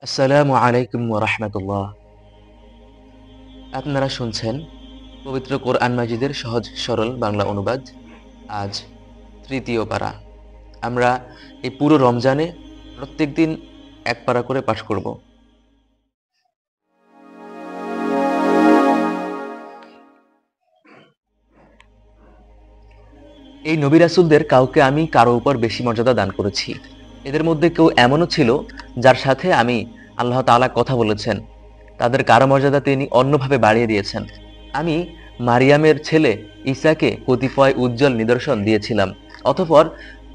আসসালামু আলাইকুম ওয়া রাহমাতুল্লাহ। আপনারা শুনছেন পবিত্র কোরআন মাজিদের সহজ সরল বাংলা অনুবাদ। আজ তৃতীয় পারা। আমরা এই পুরো রমজানে প্রত্যেকদিন এক পারা করে পাঠ করব। এই নবী রাসূলদের কাউকে আমি কারো উপর বেশি মর্যাদা দান করেছি। এদের মধ্যে কেউ এমনও ছিল যার সাথে আমি আল্লাহ তাআলা কথা বলেছেন। তাদের কারো মর্যাদা তিনি অন্যভাবে বাড়িয়ে দিয়েছেন। আমি মারিয়ামের ছেলে ঈসাকে কতিপয় উজ্জ্বল নিদর্শন দিয়েছিলাম। অতঃপর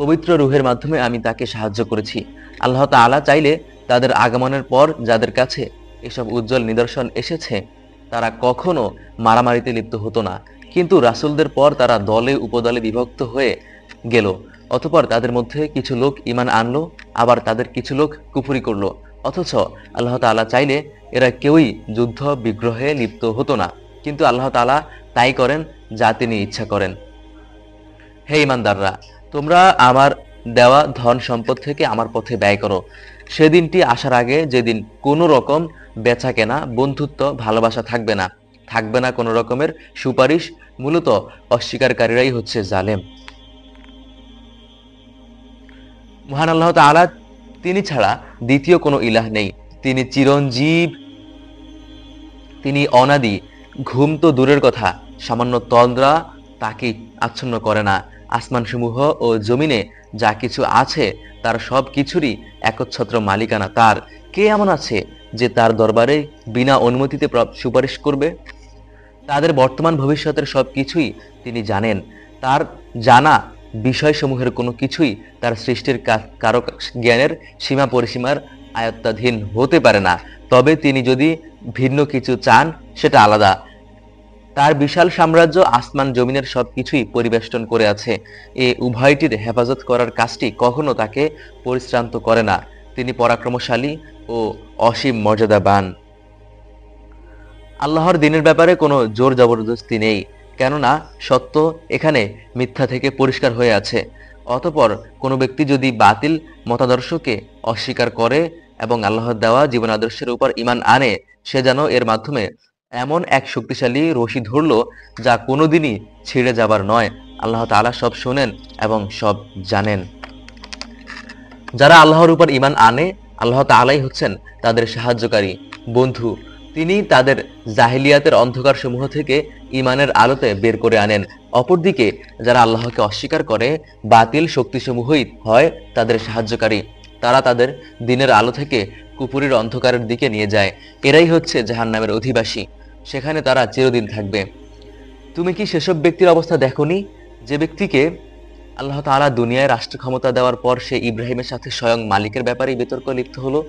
পবিত্র রূহের মাধ্যমে আমি তাকে সাহায্য করেছি। আল্লাহ তাআলা চাইলে তাদের আগমনের পর যাদের কাছে এসব উজ্জ্বল নিদর্শন এসেছে তারা কখনো মারামারিতে লিপ্ত হতো না। কিন্তু রাসূলদের পর তারা দলে উপদলে বিভক্ত হয়ে গেল। অতঃপর তাদের মধ্যে কিছু লোক ঈমান আনলো, আবার তাদের কিছু লোক কুফরি করলো। অথচ আল্লাহ তাআলা চাইলে এরা কেউই যুদ্ধ বিগ্রহে লিপ্ত হতো না। কিন্তু আল্লাহ তাআলা তাই করেন যা তিনি ইচ্ছা করেন। হে ঈমানদাররা, তোমরা আমার দেওয়া ধন সম্পদ থেকে আমার পথে ব্যয় করো। সেদিনটি আসার আগে যেদিন কোনো রকম বেচা কেনা, বন্ধুত্ব, ভালোবাসা থাকবে না, থাকবে না কোনো রকমের সুপারিশ। মূলত অস্বীকারীরাই হচ্ছে জালেম। মহান আল্লাহ তাআলা তিনি ছাড়া দ্বিতীয় কোনো ইলাহ নেই। তিনি চিরঞ্জীব, তিনি অনাদি। ঘুম তো দূরের কথা, সামান্য তন্দ্রা তাকে আচ্ছন্ন করে না। আসমানসমূহ ও জমিনে যা কিছু আছে তার সব কিছুরই একচ্ছত্র মালিকানা তার। কে এমন আছে যে তার দরবারে বিনা অনুমতিতে সুপারিশ করবে? তাদের বর্তমান ভবিষ্যতের সব কিছুই তিনি জানেন। তার জানা বিষয়সমূহের কোনো কিছুই তার সৃষ্টির কারো জ্ঞানের সীমা পরিসীমার আয়ত্তাধীন হতে পারে না। তবে তিনি যদি ভিন্ন কিছু চান সেটা আলাদা। তার বিশাল সাম্রাজ্য আসমান জমিনের সবকিছুই পরিবেষ্টন করে আছে। এ উভয়টির হেফাজত করার কাজটি কখনো তাকে পরিশ্রান্ত করে না। তিনি পরাক্রমশালী ও অসীম মর্যাদাবান। আল্লাহর দিনের ব্যাপারে কোনো জোর জবরদস্তি নেই, কেননা সত্য এখানে মিথ্যা থেকে পরিষ্কার হয়ে আছে। অতঃপর কোনো ব্যক্তি যদি বাতিল মতাদর্শকে অস্বীকার করে এবং আল্লাহর দেওয়া জীবন আদর্শের উপর ঈমান আনে, সে যেন এর মাধ্যমে এমন এক শক্তিশালী রশি ধরল যা কোনোদিনই ছিঁড়ে যাবার নয়। আল্লাহ তাআলা সব শোনেন এবং সব জানেন। যারা আল্লাহর উপর ঈমান আনে, আল্লাহ তাআলাই হচ্ছেন তাদের সাহায্যকারী, বন্ধু। তিনি তাদের জাহিলিয়াতের অন্ধকার সমূহ থেকে ঈমানের আলোতে বের করে আনেন। অপরদিকে যারা আল্লাহকে অস্বীকার করে, বাতিল শক্তিসমূহই হয় তাদের সাহায্যকারী। তারা তাদের দিনের আলো থেকে কুফুরির অন্ধকারের দিকে নিয়ে যায়। এরাই হচ্ছে জাহান্নামের অধিবাসী, সেখানে তারা চিরদিন থাকবে। তুমি কি সেসব ব্যক্তির অবস্থা দেখোনি যে ব্যক্তিকে আল্লাহ তাআলা দুনিয়ায় রাষ্ট্র ক্ষমতা দেওয়ার পর সে ইব্রাহিমের সাথে স্বয়ং মালিকের ব্যাপারেই বিতর্ক লিপ্ত হলো?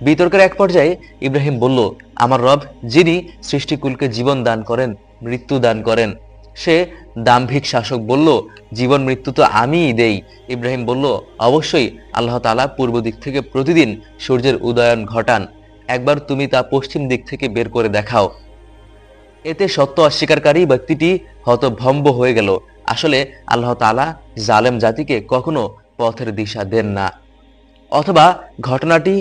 বিতর্কের এক পর্যায়ে ইব্রাহিম বলল, আমার রব যিনি সৃষ্টিকুলকে জীবন দান করেন, মৃত্যু দান করেন। সে দাম্ভিক শাসক বলল, জীবন মৃত্যু তো আমিই দেই। ইব্রাহিম বলল, অবশ্যই আল্লাহ তাআলা পূর্ব দিক থেকে প্রতিদিন সূর্যের উদয়ন ঘটান। একবার তুমি তা পশ্চিম দিক থেকে বের করে দেখাও। এতে সত্য অস্বীকারী ব্যক্তিটি হতভম্ব হয়ে গেল। আসলে আল্লাহ তাআলা জালেম জাতিকে কখনো পথের দিশা দেন না। অথবা ঘটনাটি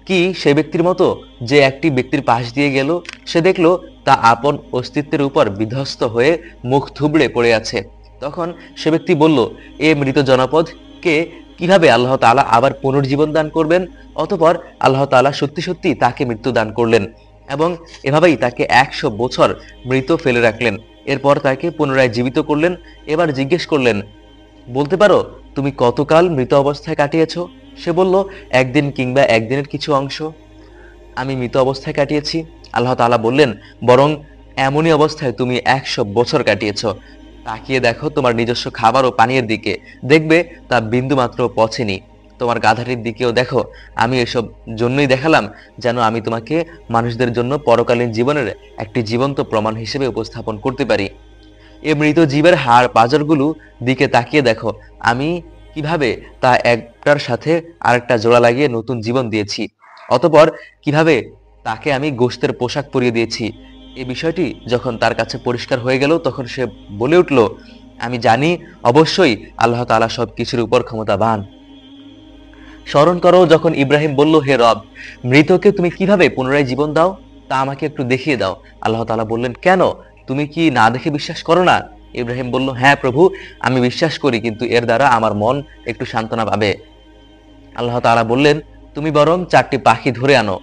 কি সে ব্যক্তির মতো যে একটি ব্যক্তির পাশ দিয়ে গেল, সে দেখল তা আপন অস্তিত্বের উপর বিধ্বস্ত হয়ে মুখ থুবড়ে পড়ে আছে। তখন সে ব্যক্তি বলল, এ মৃত জনপদকে কিভাবে আল্লাহ তাআলা আবার পুনর্জীবন দান করবেন? অতঃপর আল্লাহ তাআলা সত্যি সত্যি তাকে মৃত্যু দান করলেন এবং এভাবেই তাকে 100 বছর মৃত ফেলে রাখলেন। এরপর তাকে পুনরায় জীবিত করলেন। এবার জিজ্ঞেস করলেন, বলতে পারো তুমি কতকাল মৃত অবস্থায় কাটিয়েছ? সে বলল, একদিন কিংবা একদিনের কিছু অংশ আমি মৃত অবস্থায় কাটিয়েছি। আল্লাহ তাআলা বললেন, বরং এমনই অবস্থায় তুমি 100 বছর কাটিয়েছ। তাকিয়ে দেখো তোমার নিজস্ব খাবার ও পানীয়ের দিকে, দেখবে তা বিন্দুমাত্র পচেনি। তোমার গাধাটির দিকেও দেখো। আমি এসব জন্যই দেখালাম যেন আমি তোমাকে মানুষদের জন্য পরকালীন জীবনের একটি জীবন্ত প্রমাণ হিসেবে উপস্থাপন করতে পারি। এ মৃত জীবের হাড় পাঁজরগুলো দিকে তাকিয়ে দেখো, আমি কিভাবে তা একটার সাথে আরেকটা জোড়া লাগিয়ে নতুন জীবন দিয়েছি। অতঃপর কিভাবে তাকে আমি গোশতের পোশাক পরিয়ে দিয়েছি। এই বিষয়টি যখন তার কাছে পরিষ্কার হয়ে গেল, তখন সে বলে উঠল, আমি জানি অবশ্যই আল্লাহ তাআলা সব কিছুর উপর ক্ষমতাবান। স্মরণ করো যখন ইব্রাহিম বলল, হে রব, মৃতকে তুমি কিভাবে পুনরায় জীবন দাও তা আমাকে একটু দেখিয়ে দাও। আল্লাহ তাআলা বললেন, কেন, তুমি কি না দেখে বিশ্বাস করো না? ইব্রাহিম বলল, হ্যাঁ প্রভু, আমি বিশ্বাস করি, কিন্তু এর দ্বারা আমার মন একটু সান্ত্বনা পাবে। আল্লাহ তাআলা বললেন, তুমি বরং 4টি পাখি ধরে আনো,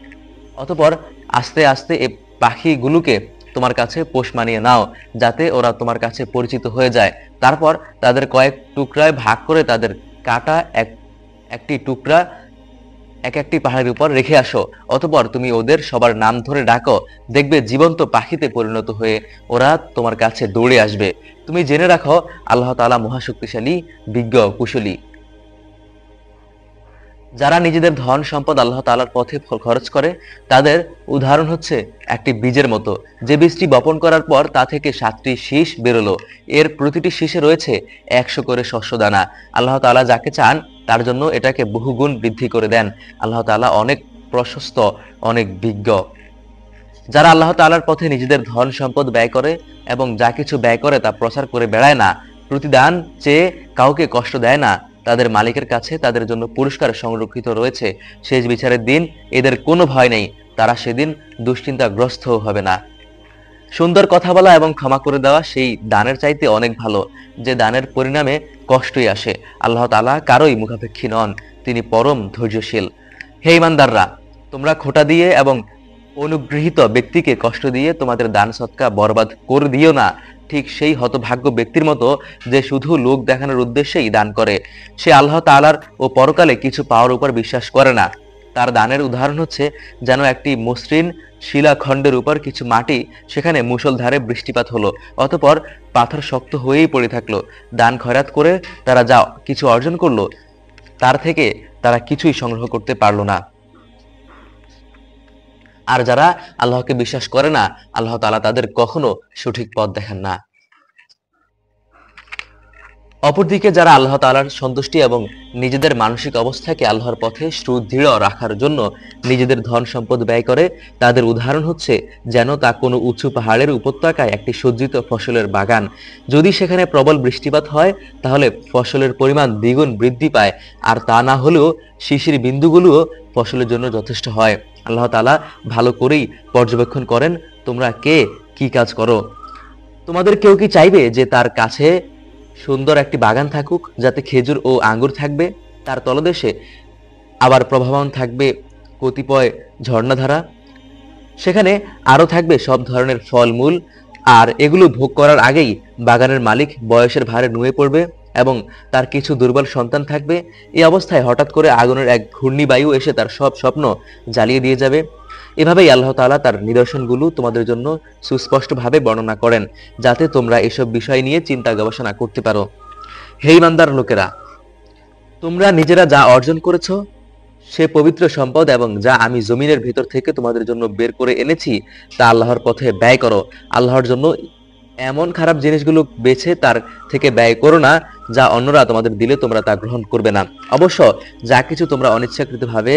অতঃপর আস্তে আস্তে এই পাখিগুলোকে তোমার কাছে পোষ মানিয়ে নাও, যাতে ওরা তোমার কাছে পরিচিত হয়ে যায়। তারপর তাদের কয়েক টুকরায় ভাগ করে তাদের কাটা একটি টুকরা এক একটি পাহাড়ের উপর রেখে আসো। অতঃপর তুমি ওদের সবার নাম ধরে ডাকো, দেখবে জীবন্ত পাখিতে পরিণত হয়ে ওরা তোমার কাছে দৌড়ে আসবে। তুমি জেনে রাখো, আল্লাহ তাআলা মহাশক্তিশালী, বিজ্ঞ, কুশলী। যারা নিজেদের ধন সম্পদ আল্লাহ তাআলার পথে খরচ করে, তাদের উদাহরণ হচ্ছে একটি বীজের মতো, যে বীজটি বপন করার পর তা থেকে 7টি শীষ বেরোলো। এর প্রতিটি শীষে রয়েছে 100 করে শস্যদানা। আল্লাহ তাআলা যাকে চান তার জন্য এটাকে বহুগুণ বৃদ্ধি করে দেন। আল্লাহ তাআলা অনেক প্রশস্ত, অনেক বিজ্ঞ। যারা আল্লাহ তাআলার পথে নিজেদের ধন সম্পদ ব্যয় করে এবং যা কিছু ব্যয় করে তা প্রচার করে বেড়ায় না, প্রতিদান চেয়ে কাউকে কষ্ট দেয় না, তাদের মালিকের কাছে তাদের জন্য পুরস্কার সংরক্ষিত রয়েছে। শেষ বিচারের দিন এদের কোনো ভয় নেই, তারা সেদিন দুশ্চিন্তাগ্রস্ত হবে না। সুন্দর কথা বলা এবং ক্ষমা করে দেওয়া সেই দানের চাইতে অনেক ভালো, যে দানের পরিণামে কষ্টই আসে। আল্লাহ তাআলা কারোই মুখাপেক্ষী নন, তিনি পরম ধৈর্যশীল। হে ঈমানদাররা, তোমরা খোঁটা দিয়ে এবং অনুগৃহীত ব্যক্তিকে কষ্ট দিয়ে তোমাদের দান সৎকা বরবাদ করে দিও না। ঠিক সেই হতভাগ্য ব্যক্তির মতো যে শুধু লোক দেখানোর উদ্দেশ্যেই দান করে, সে আল্লাহ তাআলার ও পরকালে কিছু পাওয়ার উপর বিশ্বাস করে না। তার দানের উদাহরণ হচ্ছে যেন একটি মসৃণ শিলাখণ্ডের উপর কিছু মাটি, সেখানে মুষলধারে বৃষ্টিপাত হলো, অতঃপর পাথর শক্ত হয়েই পড়ে থাকলো। দান খয়রাত করে তারা যা কিছু অর্জন করলো, তার থেকে তারা কিছুই সংগ্রহ করতে পারলো না। আর যারা আল্লাহকে বিশ্বাস করে না, আল্লাহ তাআলা তাদের কখনো সঠিক পথ দেখান না। অপরদিকে যারা আল্লাহ তাআলার সন্তুষ্টি এবং নিজেদের মানসিক অবস্থাকে আল্লাহর পথে সুদৃঢ় রাখার জন্য নিজেদের ধন সম্পদ ব্যয় করে, তাদের উদাহরণ হচ্ছে যেন তা কোনো উঁচু পাহাড়ের উপত্যকায় একটি সজ্জিত ফসলের বাগান। যদি সেখানে প্রবল বৃষ্টিপাত হয়, তাহলে ফসলের পরিমাণ দ্বিগুণ বৃদ্ধি পায়, আর তা না হলেও শিশির বিন্দুগুলোও ফসলের জন্য যথেষ্ট হয়। আল্লাহ তাআলা ভালো করেই পর্যবেক্ষণ করেন তোমরা কে কি কাজ করো। তোমাদের কেউ কি চাইবে যে তার কাছে সুন্দর একটি বাগান থাকুক, যাতে খেজুর ও আঙ্গুর থাকবে, তার তলদেশে আবার প্রবাহমান থাকবে কতিপয় ঝর্ণাধারা, সেখানে আরো থাকবে সব ধরনের ফলমূল, আর এগুলো ভোগ করার আগেই বাগানের মালিক বয়সের ভারে নুয়ে পড়বে এবং তার কিছু দুর্বল সন্তান থাকবে। এই অবস্থায় হঠাৎ করে আগুনের এক ঘূর্ণিবায়ু এসে তার সব স্বপ্ন জ্বালিয়ে দিয়ে যাবে। এভাবেই আল্লাহ তাআলা তার নিদর্শনগুলো তোমাদের জন্য সুস্পষ্টভাবে বর্ণনা করেন, যাতে তোমরা এসব বিষয় নিয়ে চিন্তা গবেষণা করতে পারো। হে ঈমানদার লোকেরা, তোমরা নিজেরা যা অর্জন করেছো সে পবিত্র সম্পদ এবং যা আমি জমিনের ভিতর থেকে তোমাদের জন্য বের করে এনেছি তা আল্লাহর পথে ব্যয় করো। আল্লাহর জন্য এমন খারাপ জিনিসগুলো বেছে তার থেকে ব্যয় করো না, যা অন্যরা তোমাদের দিলে তোমরা তা গ্রহণ করবে না। অবশ্য যা কিছু তোমরা অনিচ্ছাকৃতভাবে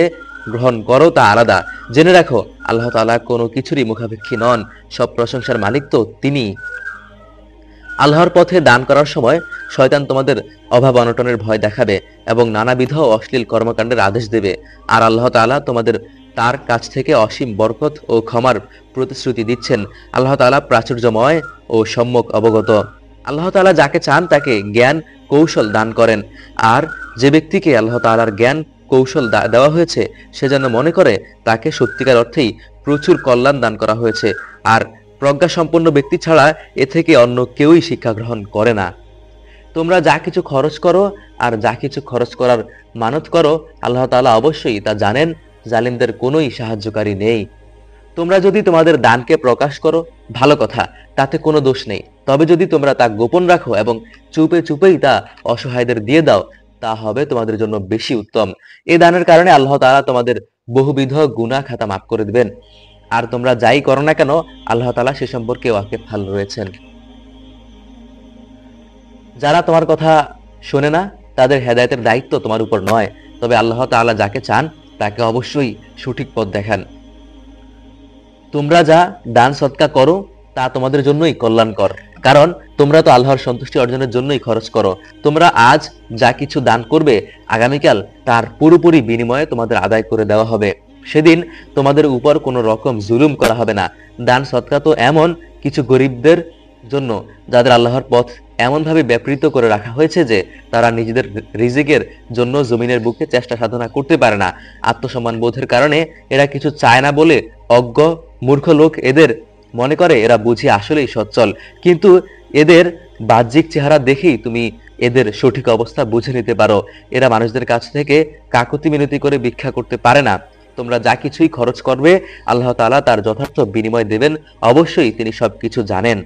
গ্রহণ করো তা আলাদা। জেনে রাখো, আল্লাহ তাআলা কোনো কিছুরই মুখাপেক্ষী নন, সব প্রশংসার মালিক তো তিনি। আল্লাহর পথে দান করার সময় শয়তান তোমাদের অভাব অনটনের ভয় দেখাবে এবং নানাবিধ অশ্লীল কর্মকাণ্ডের আদেশ দেবে, আর আল্লাহ তাআলা তোমাদের তার কাছ থেকে অসীম বরকত ও ক্ষমার প্রতিশ্রুতি দিচ্ছেন। আল্লাহ তাআলা প্রাচুর্যময় ও সম্যক অবগত। আল্লাহ তাআলা যাকে চান তাকে জ্ঞান কৌশল দান করেন, আর যে ব্যক্তিকে আল্লাহ তাআলার জ্ঞান কৌশল দেওয়া হয়েছে সে যেন মনে করে তাকে সত্যিকার অর্থেই প্রচুর কল্যাণ দান করা হয়েছে, আর প্রজ্ঞা সম্পন্ন ব্যক্তি ছাড়া এ থেকে অন্য কেউই শিক্ষা গ্রহণ করে না। তোমরা যা কিছু খরচ করো আর যা কিছু খরচ করার মানত করো, আল্লাহ তাআলা অবশ্যই তা জানেন, জালিমদের কোনোই সাহায্যকারী নেই। তোমরা যদি তোমাদের দানকে প্রকাশ করো, ভালো কথা, তাতে কোনো দোষ নেই। তবে যদি তোমরা তা গোপন রাখো এবং চুপে চুপেই তা অসহায়দের দিয়ে দাও, তা হবে তোমাদের জন্য বেশি উত্তম। এই দানের কারণে আল্লাহ তাআলা তোমাদের বহুবিধ গুনাহ খাতা মাফ করে দিবেন। আর তোমরা যাই করো না কেন, আল্লাহ তাআলা সে সম্পর্কে ওয়াকিফাল রয়েছেন। যারা তোমার কথা শোনে না, তাদের হেদায়েতের দায়িত্ব তোমার উপর নয়, তবে আল্লাহ তাআলা যাকে চান তাকে অবশ্যই সঠিক পথ দেখান। তোমরা যা দান সদকা করো তা তোমাদের জন্যই কল্যাণকর, কারণ তোমরা তো আল্লাহর সন্তুষ্টি অর্জনের জন্যই খরচ করো। তোমরা আজ যা কিছু দান করবে, আগামীকাল তার পুরোপুরি বিনিময়ে তোমাদের আদায় করে দেওয়া হবে। সেদিন তোমাদের উপর কোনো রকম জুলুম করা হবে না। দান সদকা তো এমন কিছু গরিবদের জন্য যাদের আল্লাহর পথ এমনভাবে ব্যাপৃত করে রাখা হয়েছে যে তারা নিজেদের রিজিকের জন্য জমিনের বুকে চেষ্টা সাধনা করতে পারে না। আত্মসম্মান বোধের কারণে এরা কিছু চায় না বলে অজ্ঞ মূর্খ লোক এদের মনে করে এরা বুঝি আসলেই সচ্ছল। কিন্তু এদের বাহ্যিক চেহারা দেখেই তুমি এদের সঠিক অবস্থা বুঝে নিতে পারো। এরা মানুষদের কাছ থেকে কাকুতি মিনতি করে ভিক্ষা করতে পারে না। তোমরা যা কিছুই খরচ করবে, আল্লাহ তাআলা তার যথার্থ বিনিময় দেবেন। অবশ্যই তিনি সবকিছু জানেন।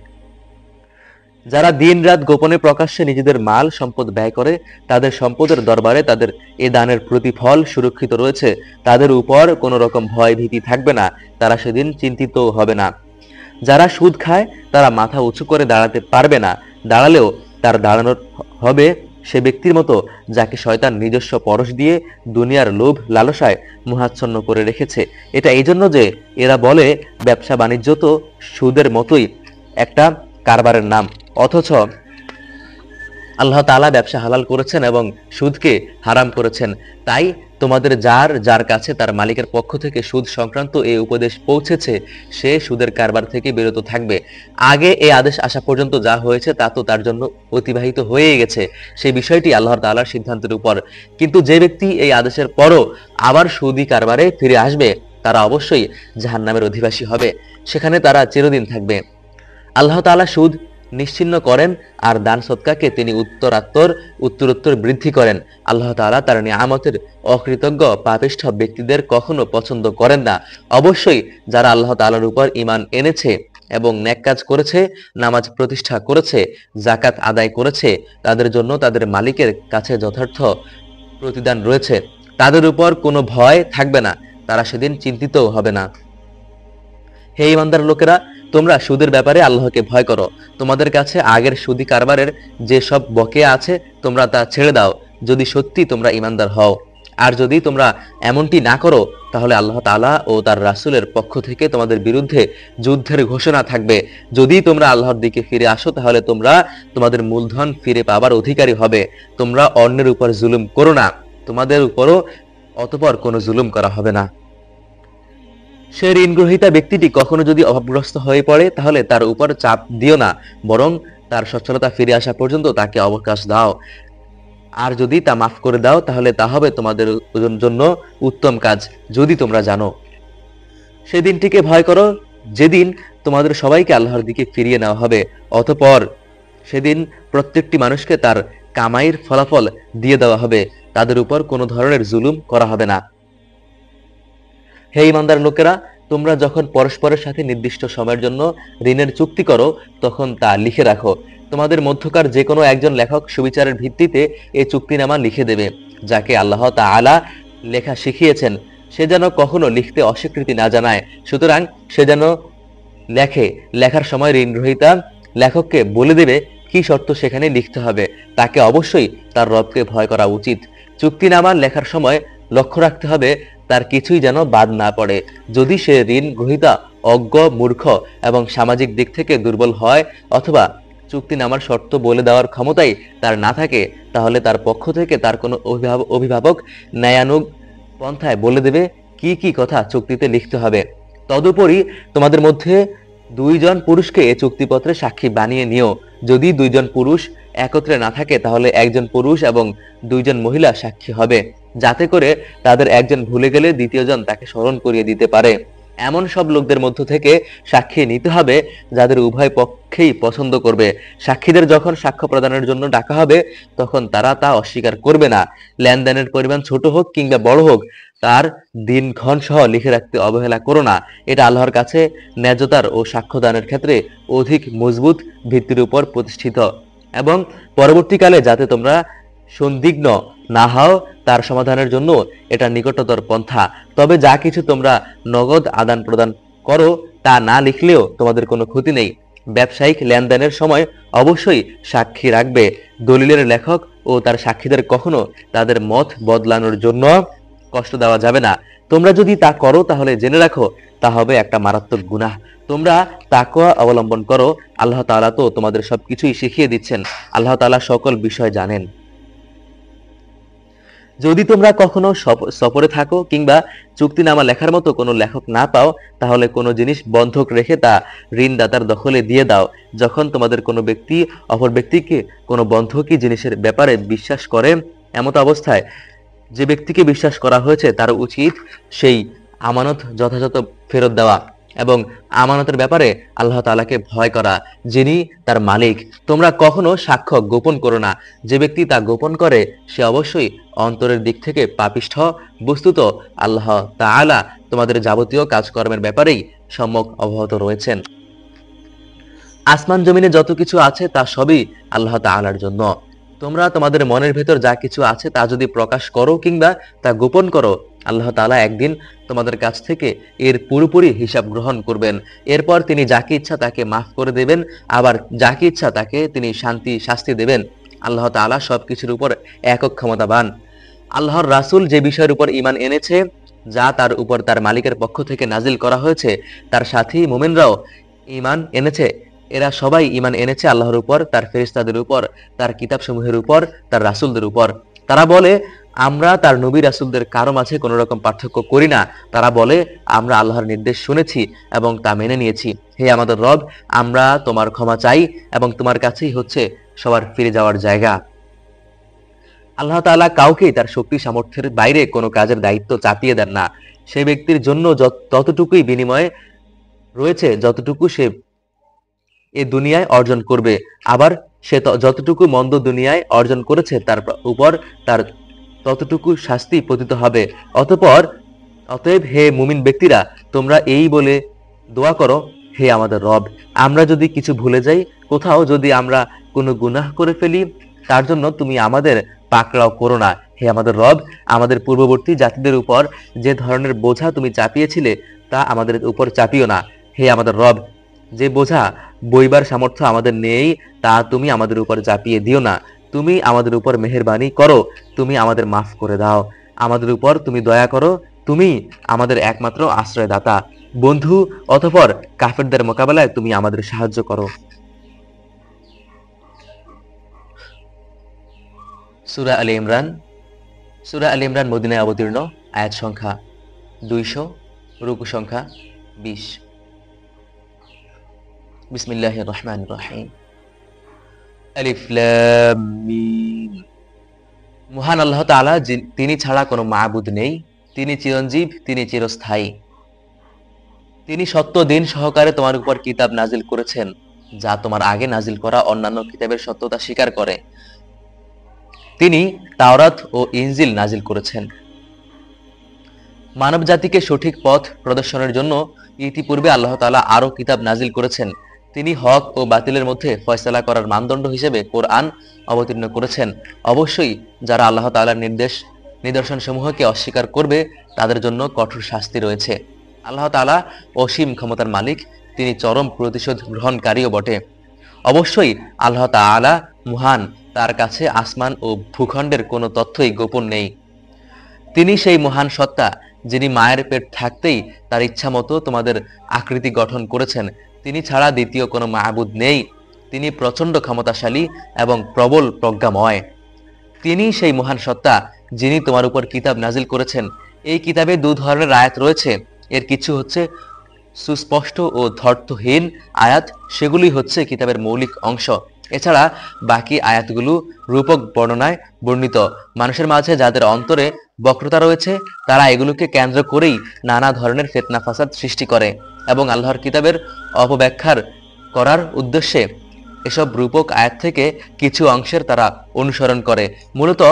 যারা দিন-রাত গোপনে প্রকাশ্যে নিজেদের মাল সম্পদ ব্যয় করে, তাদের সম্পদের দরবারে তাদের এ দানের প্রতিফল সুরক্ষিত রয়েছে। তাদের উপর কোনো রকম ভয় ভীতি থাকবে না। তারা সেদিন চিন্তিত হবে না। যারা সুদ খায় তারা মাথা উঁচু করে দাঁড়াতে পারবে না। দাঁড়ালেও তার দাঁড়ানোর হবে সে ব্যক্তির মতো যাকে শয়তান নিজস্ব পরশ দিয়ে দুনিয়ার লোভ লালসায় মোহাচ্ছন্ন করে রেখেছে। এটা এই জন্য যে এরা বলে ব্যবসা বাণিজ্য তো সুদের মতোই একটা কারবারের নাম, অথচ আল্লাহ তাআলা ব্যবসা হালাল করেছেন এবং সুদকে হারাম করেছেন। তাই তোমাদের যার যার কাছে তার মালিকের পক্ষ থেকে সুদ সংক্রান্ত এই উপদেশ পৌঁছেছে, সে সুদের কারবার থেকে বিরত থাকবে। আগে এই আদেশ আসা পর্যন্ত যা হয়েছে তা তো তার জন্য অতিবাহিত হয়ে গেছে, সেই বিষয়টি আল্লাহ তাআলার সিদ্ধান্তের উপর। কিন্তু যে ব্যক্তি এই আদেশের পরও আবার সুদি কারবারে ফিরে আসবে, তারা অবশ্যই জাহান্নামের অধিবাসী হবে, সেখানে তারা চিরদিন থাকবে। আল্লাহ তাআলা সুদ নিশ্চিহ্ন করেন আর দান সদকাকে তিনি উত্তরোত্তর বৃদ্ধি করেন। আল্লাহ তাআলা তার নিয়ামতের অকৃতজ্ঞ পাপিষ্ঠ ব্যক্তিদের কখনো পছন্দ করেন না। অবশ্যই যারা আল্লাহ তাআলার উপর ঈমান এনেছে এবং নেক কাজ করেছে, নামাজ প্রতিষ্ঠা করেছে, যাকাত আদায় করেছে, তাদের জন্য তাদের মালিকের কাছে যথার্থ প্রতিদান রয়েছে। তাদের উপর কোনো ভয় থাকবে না, তারা সেদিন চিন্তিতও হবে না। হে ঈমানদার লোকেরা, তোমরা সুদের ব্যাপারে আল্লাহকে ভয় করো। তোমাদের কাছে আগের সুদি কারবারের যে সব বকেয়া আছে তোমরা তা ছেড়ে দাও, যদি সত্যি তোমরা ঈমানদার হও। আর যদি তোমরা এমনটি না করো, তাহলে আল্লাহ তাআলা ও তার রাসূলের পক্ষ থেকে তোমাদের বিরুদ্ধে যুদ্ধের ঘোষণা থাকবে। যদি তোমরা আল্লাহর দিকে ফিরে আসো, তাহলে তোমরা তোমাদের মূলধন ফিরে পাবার অধিকারী হবে। তোমরা অন্যের উপর জুলুম করো না, তোমাদের উপরও অতঃপর কোনো জুলুম করা হবে না। সে ঋণগ্রহীতা ব্যক্তিটি কখনো যদি অভাবগ্রস্ত হয়ে পড়ে, তাহলে তার উপর চাপ দিও না, বরং তার সচ্ছলতা ফিরে আসা পর্যন্ত তাকে অবকাশ দাও। আর যদি তা মাফ করে দাও, তাহলে তা হবে তোমাদের জন্য উত্তম কাজ, যদি তোমরা জানো। সেদিনটিকে ভয় করো যেদিন তোমাদের সবাইকে আল্লাহর দিকে ফিরিয়ে নেওয়া হবে। অতঃপর সেদিন প্রত্যেকটি মানুষকে তার কামাইয়ের ফলাফল দিয়ে দেওয়া হবে। তাদের উপর কোনো ধরনের জুলুম করা হবে না। হে ঈমানদার লোকেরা, তোমরা যখন পরস্পরের সাথে নির্দিষ্ট সময়ের জন্য ঋণের চুক্তি করো, তখন তা লিখে রাখো। তোমাদের মধ্যকার যে কোনো একজন লেখক সুবিচারের ভিত্তিতে এই চুক্তিনামা লিখে দেবে। যাকে আল্লাহ তাআলা লেখা শিখিয়েছেন, সে যেন কখনো লিখতে অস্বীকৃতি না জানায়। সুতরাং সে যেন লেখার সময় ঋণগ্রহীতা লেখককে বলে দেবে কি শর্ত সেখানে লিখতে হবে। তাকে অবশ্যই তার রবকে ভয় করা উচিত। চুক্তিনামা লেখার সময় লক্ষ্য রাখতে হবে তার কিছুই যেন বাদ না পড়ে। যদি সে ঋণ গ্রহীতা অজ্ঞ, মূর্খ এবং সামাজিক দিক থেকে দুর্বল হয়, অথবা চুক্তিনামার শর্ত বলে দেওয়ার ক্ষমতাই তার না থাকে, তাহলে তার পক্ষ থেকে তার কোনো অভিভাবক ন্যায়ানুগ পন্থায় বলে দেবে কি কি কথা চুক্তিতে লিখতে হবে। তদুপরি তোমাদের মধ্যে দুইজন পুরুষকে এ চুক্তিপত্রে সাক্ষী বানিয়ে নিও। যদি দুইজন পুরুষ একত্রে না থাকে, তাহলে একজন পুরুষ এবং দুইজন মহিলা সাক্ষী হবে, যাতে করে তাদের একজন ভুলে গেলে দ্বিতীয়জন তাকে স্মরণ করিয়ে দিতে পারে। এমন সব লোকদের মধ্য থেকে সাক্ষী নিতে হবে যাদের উভয় পক্ষেই পছন্দ করবে। সাক্ষীদের যখন সাক্ষ্য প্রদানের জন্য ডাকা হবে, তখন তারা তা অস্বীকার করবে না। লেনদেনের পরিমাণ ছোট হোক কিংবা বড় হোক, তার দিনক্ষণ সহ লিখে রাখতে অবহেলা করো না। এটা আল্লাহর কাছে ন্যায্যতার ও সাক্ষ্যদানের ক্ষেত্রে অধিক মজবুত ভিত্তির উপর প্রতিষ্ঠিত, এবং পরবর্তীকালে যাতে তোমরা সন্দিগ্ধ না হও তার সমাধানের জন্য এটা নিকটতর পন্থা। তবে যা কিছু তোমরা নগদ আদান প্রদান করো তা না লিখলেও তোমাদের কোনো ক্ষতি নেই। ব্যবসায়িক লেনদেনের সময় অবশ্যই সাক্ষী রাখবে। দলিলের লেখক ও তার সাক্ষীদের কখনো তাদের মত বদলানোর জন্য কষ্ট দেওয়া যাবে না। তোমরা যদি তা করো তাহলে জেনে রাখো তা হবে একটা মারাত্মক গুনাহ। তোমরা তাকওয়া অবলম্বন করো, আল্লাহ তাআলা তো তোমাদের সবকিছুই শিখিয়ে দিচ্ছেন, আল্লাহ তাআলা সকল বিষয় জানেন। যদি তোমরা কখনো সফরে থাকো কিংবা চুক্তিনামা লেখার মতো কোনো লেখক না পাও, তাহলে কোনো জিনিস বন্ধক রেখে তা ঋণদাতার দখলে দিয়ে দাও। যখন তোমাদের কোনো ব্যক্তি অপর ব্যক্তিকে কোনো বন্ধকি জিনিসের ব্যাপারে বিশ্বাস করে, এমত অবস্থায় যে ব্যক্তিকে বিশ্বাস করা হয়েছে তার উচিত সেই আমানত যথাযথ ফেরত দেওয়া এবং আমানতের ব্যাপারে আল্লাহ তাআলাকে ভয় করা, যিনি তার মালিক। তোমরা কখনো সাক্ষ্য গোপন করো না, যে ব্যক্তি তা গোপন করে সে অবশ্যই অন্তরের দিক থেকে পাপিষ্ঠ। বস্তুত আল্লাহ তাআলা তোমাদের যাবতীয় কাজকর্মের ব্যাপারেই সম্যক অবগত রয়েছেন। আসমান জমিনে যত কিছু আছে তা সবই আল্লাহ তাআলার জন্য। তোমরা তোমাদের মনের ভেতর যা কিছু আছে তা যদি প্রকাশ করো কিংবা তা গোপন করো, আল্লাহ তাআলা একদিন তোমাদের কাছ থেকে এর পুরোপুরি হিসাব গ্রহণ করবেন। এরপর তিনি যাকে ইচ্ছা তাকে মাফ করে দেবেন, আবার যাকে ইচ্ছা তাকে তিনি শাস্তি দেবেন। আল্লাহ তাআলা সবকিছুর উপর একক ক্ষমতাবান। আল্লাহর রাসূল যে বিষয়ের উপর ঈমান এনেছে, যা তার উপর তার মালিকের পক্ষ থেকে নাজিল করা হয়েছে, তার সাথী মুমিনরাও ঈমান এনেছে। এরা সবাই ঈমান এনেছে আল্লাহর উপর, তার ফেরেশতাদের উপর, তার কিতাবসমূহের উপর, তার রাসূলদের উপর। তারা বলে, আমরা তার নবী রাসূলদের কারো মাঝে কোনো রকম পার্থক্য করি না। তারা বলে, আমরা আল্লাহর নির্দেশ শুনেছি এবং তা মেনে নিয়েছি। হে আমাদের রব, আমরা তোমার ক্ষমা চাই এবং তোমার কাছেই হচ্ছে সবার ফিরে যাওয়ার জায়গা। আল্লাহ তাআলা কাউকেই তার শক্তি সামর্থ্যের বাইরে কোনো কাজের দায়িত্ব চাপিয়ে দেন না। সেই ব্যক্তির জন্য ততটুকুই বিনিময়ে রয়েছে যতটুকু সে এ দুনিয়ায় অর্জন করবে, আবার সে যতটুকু মন্দ দুনিয়ায় অর্জন করেছে তার উপর তার ততটুকু শাস্তি পতিত হবে। অতএব হে মুমিন ব্যক্তিরা, তোমরা এই বলে দোয়া করো, হে আমাদের রব, আমরা যদি কিছু ভুলে যাই, কোথাও যদি আমরা কোনো গুনাহ করে ফেলি, তার জন্য তুমি আমাদের পাকড়াও করো না। হে আমাদের রব, আমাদের পূর্ববর্তী জাতিদের উপর যে ধরনের বোঝা তুমি চাপিয়েছিলে তা আমাদের উপর চাপিও না। হে আমাদের রব, যে বোঝা বইবার সামর্থ্য আমাদের নেই তা তুমি আমাদের উপর চাপিয়ে দিও না। তুমি আমাদের উপর মেহেরবানি করো, তুমি আমাদের মাফ করে দাও, আমাদের উপর তুমি দয়া করো, তুমি আমাদের একমাত্র আশ্রয়দাতা, বন্ধু। অতঃপর কাফেরদের মোকাবেলায় তুমি আমাদের সাহায্য করো। সূরা আলে ইমরান মদিনায় অবতীর্ণ, আয়াত সংখ্যা 200, রুকু সংখ্যা 20। বিসমিল্লাহির রহমানির রহিম। আলিফ লাম মিম। মহান আল্লাহ তাআলা, তিনি ছাড়া কোনো মাবুদ নেই, তিনি চিরঞ্জীব, তিনি চিরস্থায়ী। তিনি সত্য দিন সহকারে তোমার উপর কিতাব নাজিল করেছেন, যা তোমার আগে নাজিল করা অন্যান্য কিতাবের সত্যতা স্বীকার করে। তিনি তাওরাত ও ইনজিল নাজিল করেছেন। মানব জাতিকে সঠিক পথ প্রদর্শনের জন্য ইতিপূর্বে আল্লাহ তাআলা আরো কিতাব নাজিল করেছেন। তিনি হক ও বাতিলের মধ্যে ফয়সালা করার মানদণ্ড হিসেবে কোরআন অবতীর্ণ করেছেন। অবশ্যই যারা আল্লাহ তাআলার নিদর্শন সমূহকে অস্বীকার করবে তাদের জন্য কঠোর শাস্তি রয়েছে। আল্লাহ তাআলা অসীম ক্ষমতার মালিক, তিনি চরম প্রতিশোধ গ্রহণকারীও বটে। অবশ্যই আল্লাহ তাআলা মহান, তার কাছে আসমান ও ভূখণ্ডের কোনো তথ্যই গোপন নেই। তিনি সেই মহান সত্তা, যিনি মায়ের পেট থাকতেই তার ইচ্ছা মতো তোমাদের আকৃতি গঠন করেছেন। তিনি ছাড়া দ্বিতীয় কোনো মাবুদ নেই। তিনি প্রচণ্ড ক্ষমতাশালী এবং প্রবল প্রজ্ঞাময়। তিনি সেই মহান সত্তা, যিনি তোমার উপর কিতাব নাজিল করেছেন। এই কিতাবে দু ধরনের আয়াত রয়েছে। এর কিছু হচ্ছে সুস্পষ্ট ও ধর্তহীন আয়াত, সেগুলি হচ্ছে কিতাবের মৌলিক অংশ। এছাড়া বাকি আয়াতগুলো রূপক বর্ণনায় বর্ণিত। মানুষের মাঝে যাদের অন্তরে বক্রতা রয়েছে, তারা এগুলোকে কেন্দ্র করেই নানা ধরনের ফিতনা ফাসাদ সৃষ্টি করে এবং আল্লাহর কিতাবের অপব্যাখ্যার করার উদ্দেশ্যে এসব রূপক আয়াত থেকে কিছু অংশের তারা অনুসরণ করে। মূলত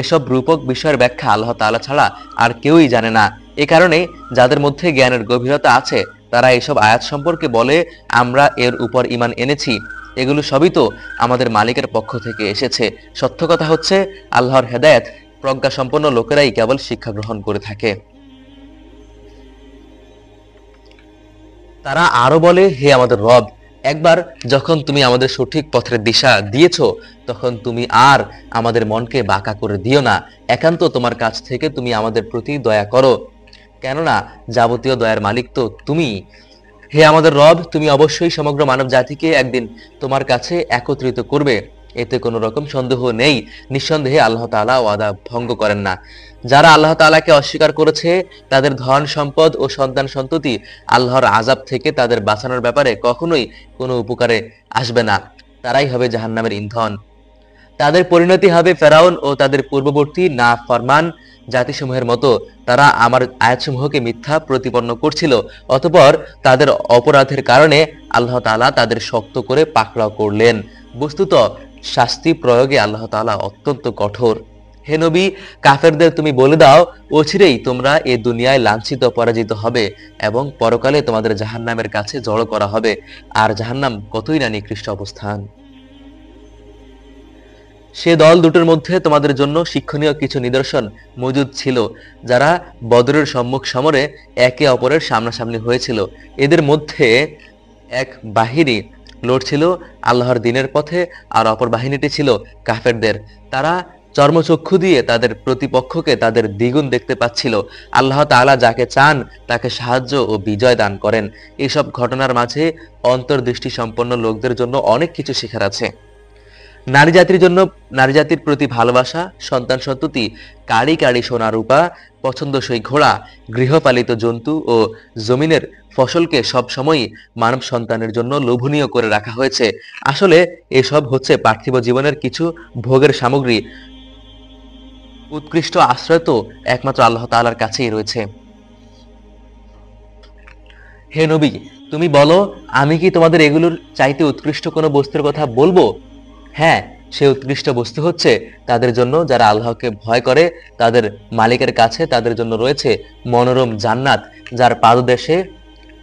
এসব রূপক বিষয়ের ব্যাখ্যা আল্লাহ তাআলা ছাড়া আর কেউই জানে না। এ কারণে যাদের মধ্যে জ্ঞানের গভীরতা আছে তারা এসব আয়াত সম্পর্কে বলে, আমরা এর উপর ঈমান এনেছি, এগুলো সবই তো আমাদের মালিকের পক্ষ থেকে এসেছে। সত্য কথা হচ্ছে, আল্লাহর হেদায়েত প্রজ্ঞা সম্পন্ন লোকেরাই কেবল শিক্ষা গ্রহণ করে থাকে। তারা আরো বলে, হে আমাদের রব, একবার যখন তুমি আমাদের সঠিক পথের দিশা দিয়েছ, তখন তুমি আর আমাদের মনকে বাঁকা করে দিও না। একান্ত তোমার কাছ থেকে তুমি আমাদের প্রতি দয়া করো। কেননা যাবতীয় দয়ার মালিক তো তুমি। হে আমাদের রব, তুমি অবশ্যই সমগ্র মানব জাতিকে একদিন তোমার কাছে একত্রিত করবে, এতে কোনো রকম সন্দেহ নেই। নিঃসন্দেহে আল্লাহ তাআলা ওয়াদা ভঙ্গ করেন না। যারা আল্লাহ তাআলাকে অস্বীকার করেছে তাদের ধন সম্পদ ও সন্তান সন্ততি আল্লাহর আযাব থেকে তাদের বাঁচানোর ব্যাপারে কখনোই কোনো উপকারে আসবে না। তারাই হবে জাহান্নামের ইন্ধন। তাদের পরিণতি হবে ফেরাউন ও তাদের পূর্ববর্তী নাফরমান জাতিসমূহের মতো। তারা আমার আয়াতসমূহকে মিথ্যা প্রতিপন্ন করছিল, অতঃপর তাদের অপরাধের কারণে আল্লাহ তাআলা তাদের শক্ত করে পাকড়াও করলেন। বস্তুত শাস্তি প্রয়োগে আল্লাহ তাআলা অত্যন্ত কঠোর। হে নবী, কাফেরদের তুমি বলে দাও, অচিরেই তোমরা এ দুনিয়ায় লাঞ্ছিত পরাজিত হবে এবং পরকালে তোমাদের জাহান্নামের কাছে জড়ো করা হবে, আর জাহান্নাম কতই না নিকৃষ্ট অবস্থান। সে দল দুটোর মধ্যে তোমাদের জন্য শিক্ষণীয় কিছু নিদর্শন মজুদ ছিল, যারা বদরের সম্মুখ সমরে একে অপরের সামনাসামনি হয়েছিল। এদের মধ্যে এক বাহিনী লড়ছিল আল্লাহর দ্বীনের পথে, আর অপর বাহিনীটি ছিল কাফেরদের। তারা চর্মচক্ষু দিয়ে তাদের প্রতিপক্ষকে তাদের দ্বিগুণ দেখতে পাচ্ছিল। আল্লাহ তাআলা যাকে চান তাকে সাহায্য ও বিজয় দান করেন। এসব ঘটনার মাঝে অন্তর্দৃষ্টি সম্পন্ন লোকদের জন্য অনেক কিছু শেখার আছে। নারী জাতির জন্য নারী জাতির প্রতি ভালোবাসা, সন্তান সন্ততি, কাড়ি কাড়ি সোনা রূপা, পছন্দসই ঘোড়া, গৃহপালিত জন্তু ও জমিনের ফসলকে সব সময়ই মানব সন্তানের জন্য লোভনীয় করে রাখা হয়েছে। আসলে এসব হচ্ছে পার্থিব জীবনের কিছু ভোগের সামগ্রী। উৎকৃষ্ট আশ্রয় তো একমাত্র আল্লাহ তাআলার কাছেই রয়েছে। হে নবী, তুমি বলো, আমি কি তোমাদের এগুলোর চাইতে উৎকৃষ্ট কোনো বস্তুর কথা বলবো? হ্যাঁ, সে উৎকৃষ্ট বস্তু হচ্ছে তাদের জন্য যারা আল্লাহকে ভয় করে। তাদের মালিকের কাছে তাদের জন্য রয়েছে মনোরম জান্নাত, যার পাদদেশে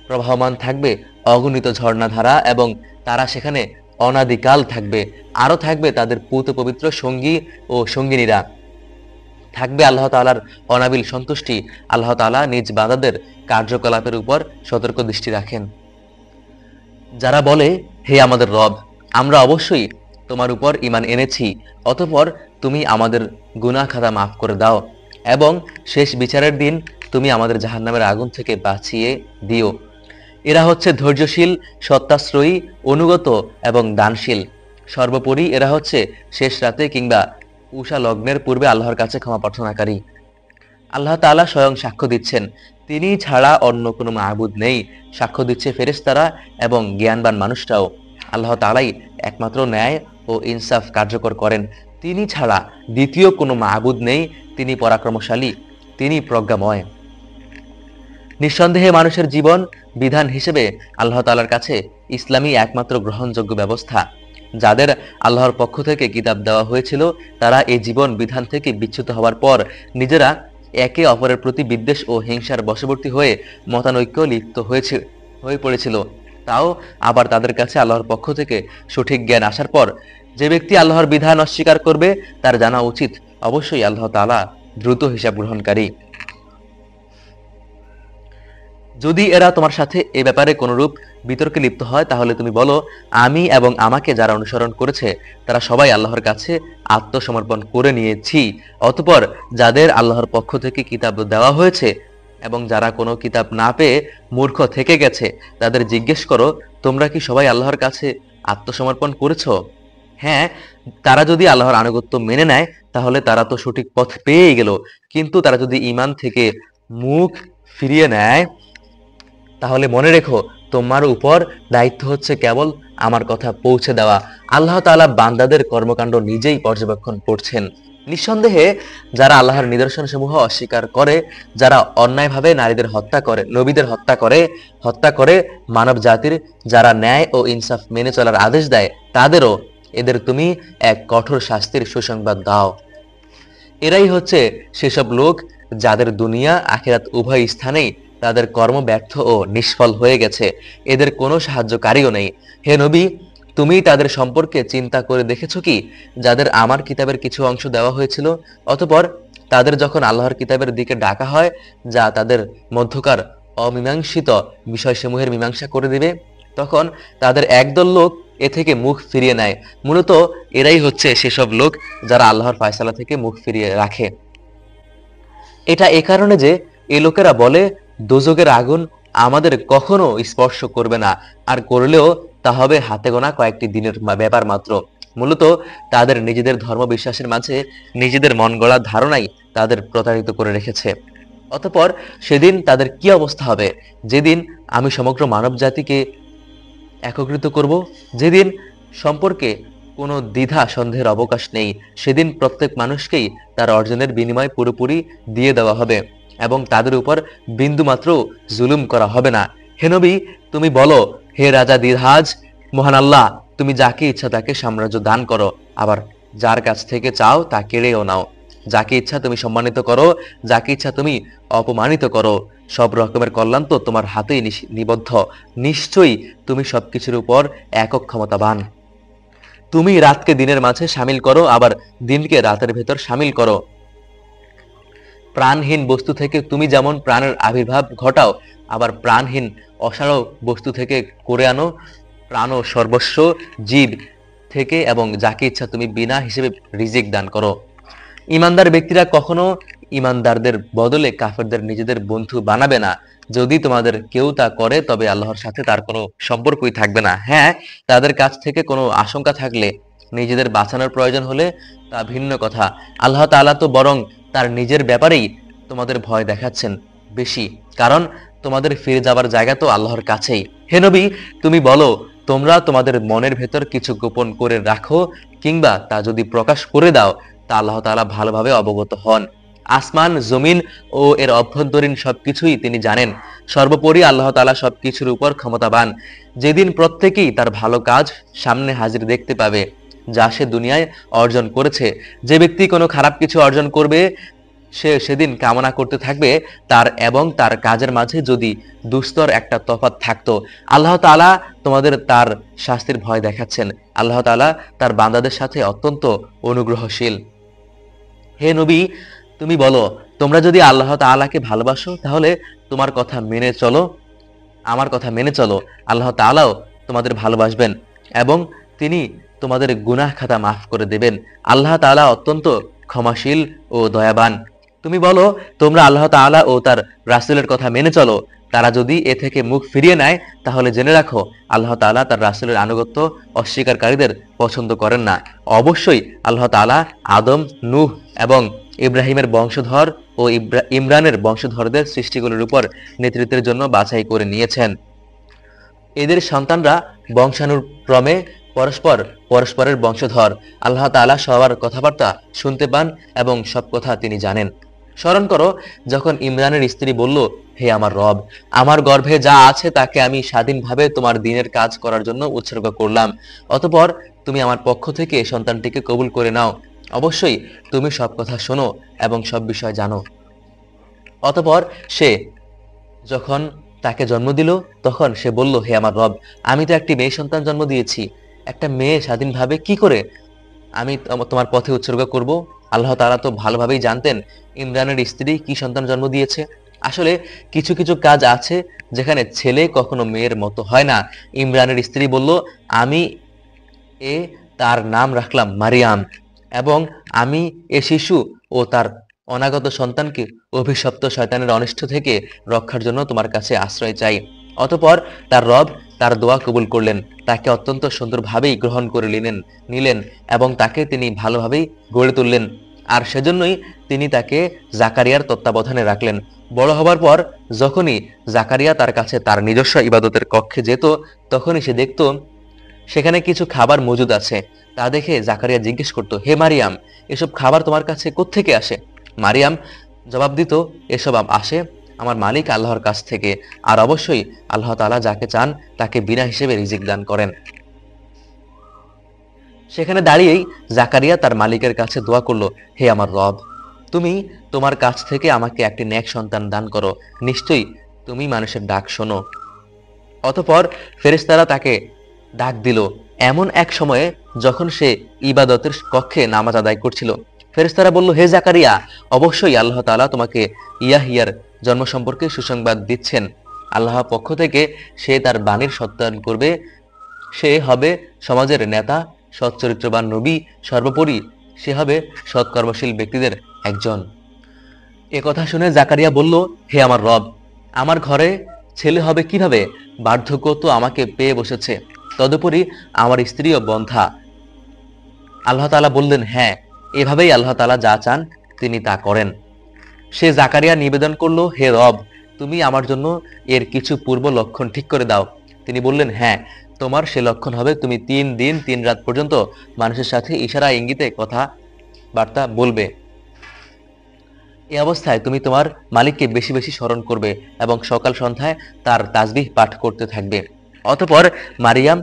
প্রবাহমান থাকবে অগণিত ঝর্ণাধারা এবং তারা সেখানে অনাদিকাল থাকবে। আরো থাকবে তাদের পূত পবিত্র সঙ্গী ও সঙ্গিনীরা। থাকবে আল্লাহ তাআলার অনাবিল সন্তুষ্টি। আল্লাহ তাআলা নিজ বান্দাদের কার্যকলাপের উপর সতর্ক দৃষ্টি রাখেন। যারা বলে, হে আমাদের রব, আমরা অবশ্যই তোমার উপর ঈমান এনেছি, অতঃপর তুমি আমাদের গুনাহ খাতা মাফ করে দাও এবং শেষ বিচারের দিন তুমি আমাদের জাহান্নামের আগুন থেকে বাঁচিয়ে দিও। এরা হচ্ছে ধৈর্যশীল, সত্যাশ্রয়ী, অনুগত এবং দানশীল। সর্বোপরি এরা হচ্ছে শেষ রাতে কিংবা উষা লগ্নের পূর্বে আল্লাহর কাছে ক্ষমা প্রার্থনাকারী। আল্লাহ তাআলা স্বয়ং সাক্ষ্য দিচ্ছেন, তিনি ছাড়া অন্য কোনো মাবুদ নেই। সাক্ষ্য দিচ্ছে ফেরেশতারা এবং জ্ঞানবান মানুষরাও। আল্লাহ তাআলাই একমাত্র ন্যায় ও ইনসাফ কার্যকর করেন। তিনি ছাড়া দ্বিতীয় কোনো মাবুদ নেই। তিনি পরাক্রমশালী, তিনি প্রজ্ঞাময়। নিঃসন্দেহে মানুষের জীবন বিধান হিসেবে আল্লাহ তাআলার কাছে ইসলামই একমাত্র গ্রহণযোগ্য ব্যবস্থা। যাদের আল্লাহর পক্ষ থেকে কিতাব দেওয়া হয়েছিল তারা এই জীবন বিধান থেকে বিচ্যুত হওয়ার পর নিজেরা একে অপরের প্রতি বিদ্বেষ ও হিংসার বশবর্তী হয়ে মতানৈক্য লিপ্ত হয়ে পড়েছিল। তাও আবার তাদের কাছে আল্লাহর পক্ষ থেকে সঠিক জ্ঞান আসার পর যে ব্যক্তি আল্লাহর বিধান অস্বীকার করবে তার জানা উচিত অবশ্যই আল্লাহ তাআলা দ্রুত হিসাব গ্রহণকারী। যদি এরা তোমার সাথে এ ব্যাপারে কোনরূপ বিতর্কে লিপ্ত হয় তাহলে তুমি বলো, আমি এবং আমাকে যারা অনুসরণ করেছে তারা সবাই আল্লাহর কাছে আত্মসমর্পণ করে নিয়েছি। অতঃপর যাদের আল্লাহর পক্ষ থেকে কিতাব দেওয়া হয়েছে এবং যারা কোনো কিতাব না পেয়ে মূর্খ থেকে গেছে তাদের জিজ্ঞেস করো, তোমরা কি সবাই আল্লাহর কাছে আত্মসমর্পণ করেছো? হ্যাঁ, তারা যদি আল্লাহর আনুগত্য মেনে নেয় তাহলে তারা তো সঠিক পথ পেয়েই গেল। কিন্তু তারা যদি ঈমান থেকে মুখ ফিরিয়ে নেয় তাহলে মনে রেখো, তোমার উপর দায়িত্ব হচ্ছে কেবল আমার কথা পৌঁছে দেওয়া। আল্লাহ তাআলা বান্দাদের কর্মকাণ্ড নিজেই পর্যবেক্ষণ করছেন। নিঃসন্দেহে যারা আল্লাহর নিদর্শন সমূহ অস্বীকার করে, যারা অন্যায়ভাবে নারীদের হত্যা করে, নবীদের হত্যা করে মানব জাতির যারা ন্যায় ও ইনসাফ মেনে চলার আদেশ দেয়, এদের তুমি এক কঠোর শাস্তির সুসংবাদ দাও। এরাই হচ্ছে সেসব লোক যাদের দুনিয়া আখিরাত উভয় স্থানেই তাদের কর্ম ব্যর্থ ও নিষ্ফল হয়ে গেছে। এদের কোনো সাহায্যকারীও নেই। হে নবী, তুমি তাদের সম্পর্কে চিন্তা করে দেখেছো কি যাদের আমার কিতাবের কিছু অংশ দেওয়া হয়েছিল, অতঃপর তাদের যখন আল্লাহর কিতাবের দিকে ডাকা হয় যা তাদের মধ্যকার অমীমাংসিত বিষয়সমূহের মীমাংসা করে দিবে, তখন তাদের একদল লোক এ থেকে মুখ ফিরিয়ে নেয়। মূলত এরাই হচ্ছে সেসব লোক যারা আল্লাহর ফয়সালা থেকে মুখ ফিরিয়ে রাখে। এটা এ কারণে যে এই লোকেরা বলে, দোজখের আগুন আমাদের কখনো স্পর্শ করবে না, আর করলেও তা হবে হাতে গোনা কয়েকটি দিনের ব্যাপার মাত্র। মূলত তাদের নিজেদের ধর্ম বিশ্বাসের মাঝে নিজেদের মন গড়া ধারণাই তাদের প্রতারিত করে রেখেছে। অতঃপর সেদিন তাদের কি অবস্থা হবে, যেদিন আমি সমগ্র মানব জাতিকে একত্রিত করব, যেদিন সম্পর্কে কোনো দ্বিধা সন্দেহের অবকাশ নেই। সেদিন প্রত্যেক মানুষকেই তার অর্জনের বিনিময় পুরোপুরি দিয়ে দেওয়া হবে এবং তাদের উপর বিন্দুমাত্র জুলুম করা হবে না। হে নবী, তুমি বলো, হে রাজা দিরহাজ, মহান আল্লাহ তুমি যাকে ইচ্ছা তাকে সাম্রাজ্য দান করো, আবার যার কাছ থেকে চাও তা কেড়েও নাও। যাকে ইচ্ছা তুমি সম্মানিত করো, যাকে ইচ্ছা তুমি অপমানিত করো। সব রকমের কল্যাণ তো তোমার হাতেই নিবদ্ধ। নিশ্চয়ই তুমি সবকিছুর উপর একক ক্ষমতাবান। তুমি রাতকে দিনের মাঝে সামিল করো, আবার দিনকে রাতের ভেতর সামিল করো। প্রাণহীন বস্তু থেকে তুমি যেমন প্রাণের আবির্ভাব ঘটাও, আবার প্রাণহীন অসাড় বস্তু থেকে করে আনো প্রাণ ও সর্বস্ব জীব থেকে, এবং যাকে ইচ্ছা তুমি বিনা হিসেবে রিজিক দান করো। ইমানদার ব্যক্তিরা কখনো ইমানদারদের বদলে কাফেরদের নিজেদের বন্ধু বানাবে না। যদি তোমাদের কেউ তা করে তবে আল্লাহর সাথে তার কোনো সম্পর্কই থাকবে না। হ্যাঁ, তাদের কাছ থেকে কোনো আশঙ্কা থাকলে, নিজেদের বাঁচানোর প্রয়োজন হলে তা ভিন্ন কথা। আল্লাহ তাআলা তো বরং তার নিজের ব্যাপারেই তোমাদের ভয় দেখাচ্ছেন বেশি, কারণ তোমাদের ফিরে যাবার জায়গা তো আল্লাহর কাছেই। হে নবী, তুমি বলো, তোমরা তোমাদের মনের ভেতর কিছু গোপন করে রাখো কিংবা তা যদি প্রকাশ করে দাও তা আল্লাহ তাআলা ভালোভাবে অবগত হন। আসমান, জমিন ও এর অভ্যন্তরীণ সবকিছুই তিনি জানেন। সর্বোপরি আল্লাহ তাআলা সবকিছুর উপর ক্ষমতাবান। যেদিন প্রত্যেকেই তার ভালো কাজ সামনে হাজির দেখতে পাবে যা সে দুনিয়ায় অর্জন করেছে। যে ব্যক্তি কোনো খারাপ কিছু অর্জন করবে সে সেদিন কামনা করতে থাকবে তার এবং তার কাজের মাঝে যদি দুস্তর একটা তফাৎ থাকতো। আল্লাহ তাআলা তোমাদের তার শাস্তির ভয় দেখাচ্ছেন। আল্লাহ তাআলা তার বান্দাদের সাথে অত্যন্ত অনুগ্রহশীল। হে নবী, তুমি বলো, তোমরা যদি আল্লাহ তাআলাকে ভালোবাসো তাহলে তোমার কথা মেনে চলো, আমার কথা মেনে চলো। আল্লাহ তাআলাও তোমাদের ভালোবাসবেন এবং তিনি তোমাদের গুনাহ খাতা মাফ করে দেবেন। আল্লাহ তাআলা অত্যন্ত ক্ষমাশীল ও দয়াবান। তুমি বলো, তোমরা আল্লাহ তাআলা ও তার রাসূলের কথা মেনে চলো। তারা যদি এ থেকে মুখ ফিরিয়ে নেয় তাহলে জেনে রাখো আল্লাহ তাআলা তার রাসূলের আনুগত্য অস্বীকারীদের পছন্দ করেন না। অবশ্যই আল্লাহ তাআলা আদম, নূহ এবং ইব্রাহিমের বংশধর ও ইমরানের বংশধরদের সৃষ্টিগুলোর উপর নেতৃত্বের জন্য বাছাই করে নিয়েছেন। এদের সন্তানরা বংশানুক্রমে পরস্পরের বংশধর। আল্লাহ তাআলা সবার কথাবার্তা শুনতে পান এবং সব কথা তিনি জানেন। স্মরণ করো, যখন ইমরানের স্ত্রী বলল, হে আমার রব, আমার গর্ভে যা আছে তাকে আমি স্বাধীনভাবে তোমার দ্বীনের কাজ করার জন্য উৎসর্গ করলাম। অতঃপর তুমি আমার পক্ষ থেকে এই সন্তানটিকে কবুল করে নাও। অবশ্যই তুমি সব কথা শোনো এবং সব বিষয় জানো। অতঃপর সে যখন তাকে জন্ম দিল তখন সে বলল, হে আমার রব, আমি তো একটি মেয়ে সন্তান জন্ম দিয়েছি। একটা মেয়ে স্বাধীনভাবে কি করে আমি তোমার পথে উৎসর্গ করব? আল্লাহ তাআলা তো ভালোভাবেই জানতেন ইমরানের স্ত্রী কি সন্তান জন্ম দিয়েছে। আসলে কিছু কিছু কাজ আছে যেখানে ছেলে কখনো মেয়ের মতো হয় না। ইমরানের স্ত্রী বলল, আমি তার নাম রাখলাম মারিয়াম, এবং আমি এ শিশু ও তার অনাগত সন্তানকে অভিশপ্ত শয়তানের অনিষ্ট থেকে রক্ষার জন্য তোমার কাছে আশ্রয় চাই। অতঃপর তার রব তার দোয়া কবুল করলেন, তাকে অত্যন্ত সুন্দরভাবেই গ্রহণ করে নিলেন এবং তাকে তিনি ভালোভাবেই গড়ে তুললেন। আর সেজন্যই তিনি তাকে জাকারিয়ার তত্ত্বাবধানে রাখলেন। বড় হবার পর যখনই জাকারিয়া তার কাছে তার নিজস্ব ইবাদতের কক্ষে যেত তখনই সে দেখত সেখানে কিছু খাবার মজুদ আছে। তা দেখে জাকারিয়া জিজ্ঞেস করত, হে মারিয়াম, এসব খাবার তোমার কাছে কোত্থেকে আসে? মারিয়াম জবাব দিত, এসব আসে আমার মালিক আল্লাহর কাছ থেকে, আর অবশ্যই আল্লাহ তাআলা যাকে চান তাকে বিনা হিসেবে রিজিক দান করেন। সেখানে দাঁড়িয়েই জাকারিয়া তার মালিকের কাছে দোয়া করল, হে আমার রব, তুমি তোমার কাছ থেকে আমাকে একটি নেক সন্তান দান করো। নিশ্চয়ই তুমি মানুষের ডাক শোনো। অতঃপর ফেরেশতারা তাকে ডাক দিল এমন এক সময়ে যখন সে ইবাদতের কক্ষে নামাজ আদায় করছিল। ফেরেশতারা বলল, হে জাকারিয়া, অবশ্যই আল্লাহ তাআলা তোমাকে ইয়াহিয়ার জন্ম সম্পর্কে সুসংবাদ দিচ্ছেন। আল্লাহর পক্ষ থেকে সে তার বাণীর সত্যায়ন করবে। সে হবে সমাজের নেতা, সচ্চরিত্রবান নবী, সর্বোপরি সে হবে সৎকর্মশীল ব্যক্তিদের একজন। এ কথা শুনে জাকারিয়া বলল, হে আমার রব, আমার ঘরে ছেলে হবে কিভাবে? বার্ধক্য তো আমাকে পেয়ে বসেছে, তদুপরি আমার স্ত্রীও বন্ধ্যা। আল্লাহ তাআলা বললেন, হ্যাঁ, এভাবেই আল্লাহ তাআলা যা চান তিনি তা করেন। সে জাকারিয়া নিবেদন করলো, হে রব, তুমি আমার জন্য এর কিছু পূর্ব লক্ষণ ঠিক করে দাও। তিনি বললেন, হ্যাঁ, তোমার সে লক্ষণ হবে তুমি 3 দিন 3 রাত পর্যন্ত মানুষের সাথে ইশারা ইঙ্গিতে কথাবার্তা বলবে। এই অবস্থায় তুমি তোমার মালিককে বেশি বেশি স্মরণ করবে এবং সকাল সন্ধ্যায় তার তাসবিহ পাঠ করতে থাকবে। অতঃপর মারিয়াম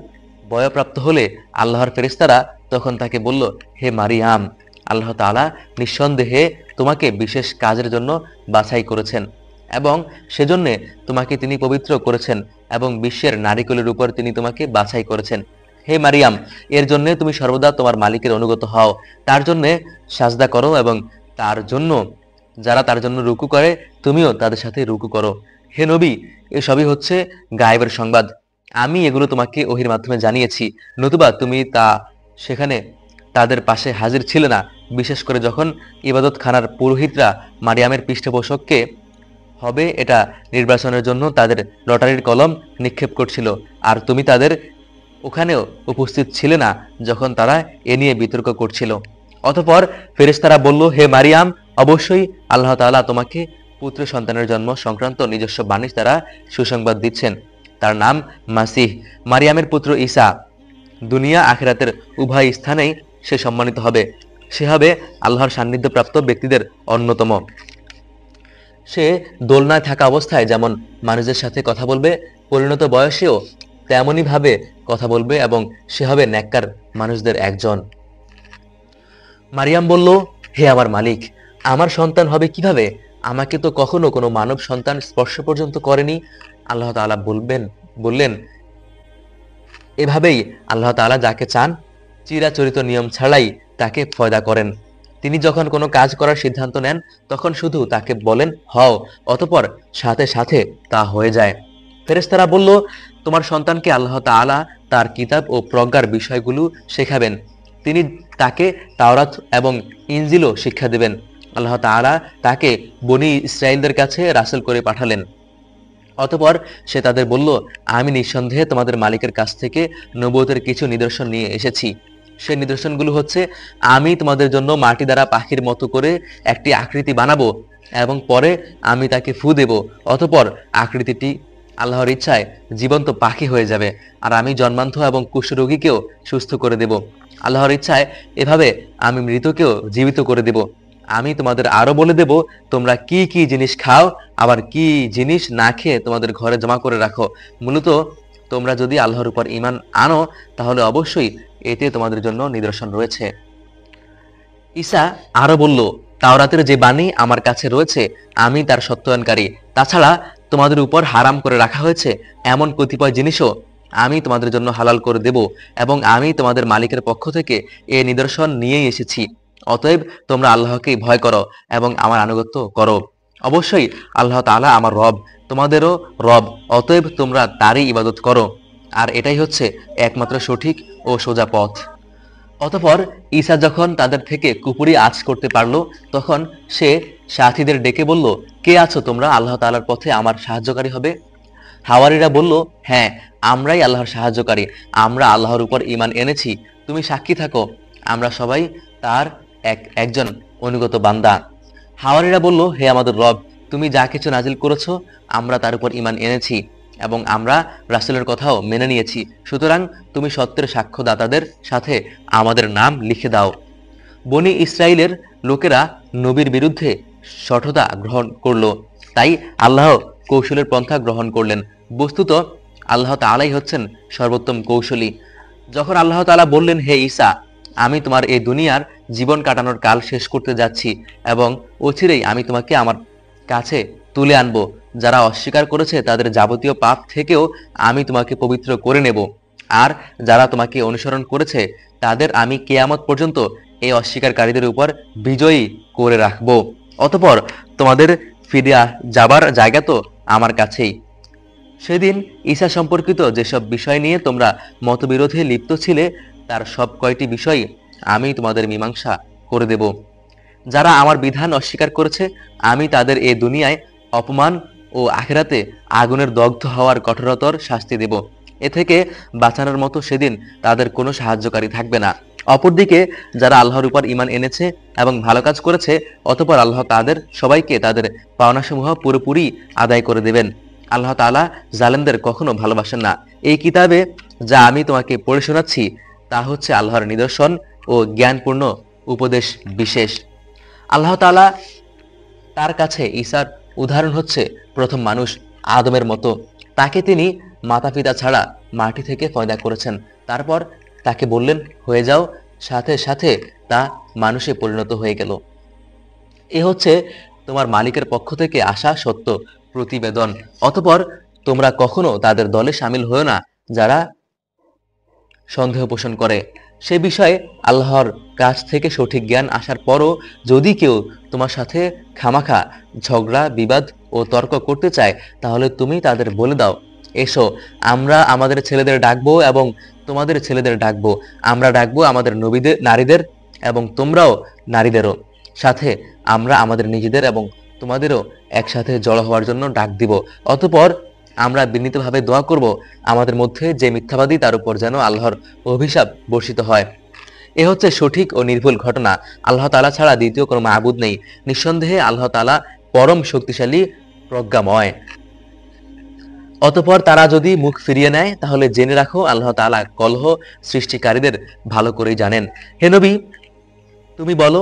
বয়ঃপ্রাপ্ত হলে আল্লাহর ফেরেশতারা তখন তাকে বলল, হে মারিয়াম, আল্লাহ তাআলা নিঃসন্দেহে তোমাকে বিশেষ কাজের জন্য বাছাই করেছেন এবং সেজন্যে তোমাকে তিনি পবিত্র করেছেন এবং বিশ্বের নারীকুলের উপর তিনি তোমাকে বাছাই করেছেন। হে মারিয়াম, এর জন্য তুমি সর্বদা তোমার মালিকের অনুগত হও, তার জন্য সাজদা করো এবং তার জন্য যারা তার জন্য রুকু করে তুমিও তাদের সাথে রুকু করো। হে নবী, এসবই হচ্ছে গায়েবের সংবাদ। আমি এগুলো তোমাকে ওহির মাধ্যমে জানিয়েছি, নতুবা তুমি তা সেখানে তাদের পাশে হাজির ছিলে না, বিশেষ করে যখন ইবাদতখানার পুরোহিতরা মারিয়ামের পৃষ্ঠপোষককে হবে এটা নির্বাচনের জন্য তাদের লটারির কলম নিক্ষেপ করছিল, আর তুমি তাদের ওখানেও উপস্থিত ছিলে না যখন তারা এ নিয়ে বিতর্ক করছিল। অতঃপর ফেরেশতারা বলল, হে মারিয়াম, অবশ্যই আল্লাহ তাআলা তোমাকে পুত্র সন্তানের জন্ম সংক্রান্ত নিজস্ব বাণী দ্বারা সুসংবাদ দিচ্ছেন। তার নাম মাসিহ, মারিয়ামের পুত্র ঈসা। দুনিয়া আখিরাতের উভয় স্থানেই সে সম্মানিত হবে। সে হবে আল্লাহর সান্নিধ্যপ্রাপ্ত ব্যক্তিদের অন্যতম। সে দোলনায় থাকা অবস্থায় যেমন মানুষদের সাথে কথা বলবে, পরিণত বয়সেও তেমনই ভাবে কথা বলবে এবং সে হবে নেককার মানুষদের একজন। মারিয়াম বলল, হে আমার মালিক, আমার সন্তান হবে কিভাবে? আমাকে তো কখনো কোনো মানব সন্তান স্পর্শ পর্যন্ত করেনি। আল্লাহ তাআলা বললেন, এভাবেই আল্লাহ তাআলা যাকে চান চিরাচরিত নিয়ম ছাড়াই তাকে ফয়দা করেন। তিনি যখন কোনো কাজ করার সিদ্ধান্ত নেন তখন শুধু তাকে বলেন হও, অতঃপর সাথে সাথে তা হয়ে যায়। ফেরেশতারা বলল, তোমার সন্তানকে আল্লাহ তাআলা তার কিতাব ও প্রজ্ঞার বিষয়গুলো শেখাবেন। তিনি তাকে তাওরাত এবং ইনজিলও শিক্ষা দেবেন। আল্লাহ তাআলা তাকে বনী ইসরাঈলদের কাছে রাসূল করে পাঠালেন। অতঃপর সে তাদের বলল, আমি নিঃসন্দেহে তোমাদের মালিকের কাছ থেকে নবুয়তের কিছু নিদর্শন নিয়ে এসেছি। সেই নিদর্শনগুলো হচ্ছে, আমি তোমাদের জন্য মাটি দ্বারা পাখির মতো করে একটি আকৃতি বানাবো এবং পরে আমি তাকে ফু দেব, অতঃপর আকৃতিটি আল্লাহর ইচ্ছায় জীবন্ত পাখি হয়ে যাবে, আর আমি জন্মান্ধ এবং কুষ্ঠরোগীকেও সুস্থ করে দেব। আল্লাহর ইচ্ছায় এভাবে আমি মৃতকেও জীবিত করে দেব। আমি তোমাদের আরো বলে দেব তোমরা কি কি জিনিস খাও, আবার কি জিনিস না খেয়ে তোমাদের ঘরে জমা করে রাখো। মূলত তোমরা যদি আল্লাহর উপর ঈমান আনো তাহলে অবশ্যই এতে তোমাদের জন্য নিদর্শন রয়েছে। ঈসা আরো বলল, তাওরাতের যে বাণী আমার কাছে রয়েছে আমি তার সত্যায়নকারী। তাছাড়া তোমাদের উপর হারাম করে রাখা হয়েছে এমন কতিপয় জিনিসও আমি তোমাদের জন্য হালাল করে দেব, এবং আমি তোমাদের মালিকের পক্ষ থেকে এ নিদর্শন নিয়েই এসেছি। অতএব তোমরা আল্লাহকেই ভয় করো এবং আমার আনুগত্য করো। অবশ্যই আল্লাহ তাআলা আমার রব, তোমাদেরও রব, অতএব তোমরা তারই ইবাদত করো, আর এটাই হচ্ছে একমাত্র সঠিক ও সোজা পথ। অতঃপর ঈসা যখন তাদের থেকে কুপুরি আঁচ করতে পারল তখন সে সাথীদের ডেকে বলল, কে আছো তোমরা আল্লাহ তাআলার পথে আমার সাহায্যকারী হবে? হাওয়ারীরা বলল, হ্যাঁ, আমরাই আল্লাহর সাহায্যকারী, আমরা আল্লাহর উপর ঈমান এনেছি, তুমি সাক্ষী থাকো, আমরা সবাই তার একজন অনুগত বান্দা। হাওয়ারীরা বলল, হে আমাদের রব, তুমি যা কিছু নাজিল করেছো আমরা তার উপর ঈমান এনেছি এবং আমরা রাসূলের কথাও মেনে নিয়েছি, সুতরাং তুমি সত্যের সাক্ষ্যদাতাদের সাথে আমাদের নাম লিখে দাও। বনী ইসরাইলের লোকেরা নবীর বিরুদ্ধে শঠতা গ্রহণ করল, তাই আল্লাহ কৌশলের পন্থা গ্রহণ করলেন। বস্তুত আল্লাহ তাআলাই হচ্ছেন সর্বোত্তম কৌশলী। যখন আল্লাহ তাআলা বললেন, হে ঈসা, আমি তোমার এই দুনিয়ার জীবন কাটানোর কাল শেষ করতে যাচ্ছি এবং অচিরেই আমি তোমাকে আমার কাছে তুলে আনবো। যারা অস্বীকার করেছে তাদের যাবতীয় পাপ থেকেও আমি তোমাকে পবিত্র করে নেব, আর যারা তোমাকে অনুসরণ করেছে তাদের আমি কিয়ামত পর্যন্ত এই অস্বীকারীদের উপর বিজয়ী করে রাখবো। অতঃপর তোমাদের ফিরে যাবার জায়গা তো আমার কাছেই। সেদিন ঈসা সম্পর্কিত যেসব বিষয় নিয়ে তোমরা মতবিরোধে লিপ্ত ছিলে তার সব কয়টি বিষয় আমি তোমাদের মীমাংসা করে দেব। যারা আমার বিধান অস্বীকার করেছে আমি তাদের এই দুনিয়ায় অপমান ও আখিরাতে আগুনের দগ্ধ হওয়ার কঠোরতর শাস্তি দেব। এ থেকে বাঁচানোর মতো সেদিন তাদের কোনো সাহায্যকারী থাকবে না। অপরদিকে যারা আল্লাহর উপর ঈমান এনেছে এবং ভালো কাজ করেছে, অতঃপর আল্লাহ তাদের সবাইকে তাদের পাওনাসমূহ পুরোপুরি আদায় করে দেবেন। আল্লাহ তাআলা জালেমদের কখনো ভালোবাসেন না। এই কিতাবে যা আমি তোমাকে পড়ে শোনাচ্ছি তা হচ্ছে আল্লাহর নিদর্শন ও জ্ঞানপূর্ণ উপদেশ বিশেষ। আল্লাহ তাআলা তার কাছে ঈসার উদাহরণ হচ্ছে প্রথম মানুষ আদমের মতো। তাকে তিনি মাতা পিতা ছাড়া মাটি থেকে পয়দা করেছেন, তারপর তাকে বললেন হয়ে যাও, সাথে সাথে তা মানুষে পরিণত হয়ে গেল। এ হচ্ছে তোমার মালিকের পক্ষ থেকে আসা সত্য প্রতিবেদন। অতঃপর তোমরা কখনো তাদের দলে শামিল হও না যারা সন্দেহ পোষণ করে। সে বিষয়ে আল্লাহর কাছ থেকে সঠিক জ্ঞান আসার পরও যদি কেউ তোমার সাথে খামাখা ঝগড়া বিবাদ ও তর্ক করতে চায়, তাহলে তুমি তাদের বলে দাও, এসো আমরা আমাদের ছেলেদের ডাকবো এবং তোমাদের ছেলেদের ডাকবো, আমরা ডাকবো আমাদের নারীদের এবং তোমরাও নারীদেরও, সাথে আমরা আমাদের নিজেদের এবং তোমাদেরও একসাথে জড়ো হওয়ার জন্য ডাক দিব। অতঃপর আমরা বিনীতভাবে দোয়া করব আমাদের মধ্যে যে মিথ্যাবাদী তার উপর যেন আল্লাহর অভিশাপ বর্ষিত হয়। এ হচ্ছে সঠিক ও নির্ভুল ঘটনা। আল্লাহ তাআলা ছাড়া দ্বিতীয় কোনো মাবুদ নেই। নিঃসন্দেহে আল্লাহ তাআলা পরম শক্তিশালী, প্রজ্ঞাময়। অতঃপর তারা যদি মুখ ফিরিয়ে নেয় তাহলে জেনে রাখো আল্লাহ তাআলা কলহ সৃষ্টিকারীদের ভালো করেই জানেন। হে নবী, তুমি বলো,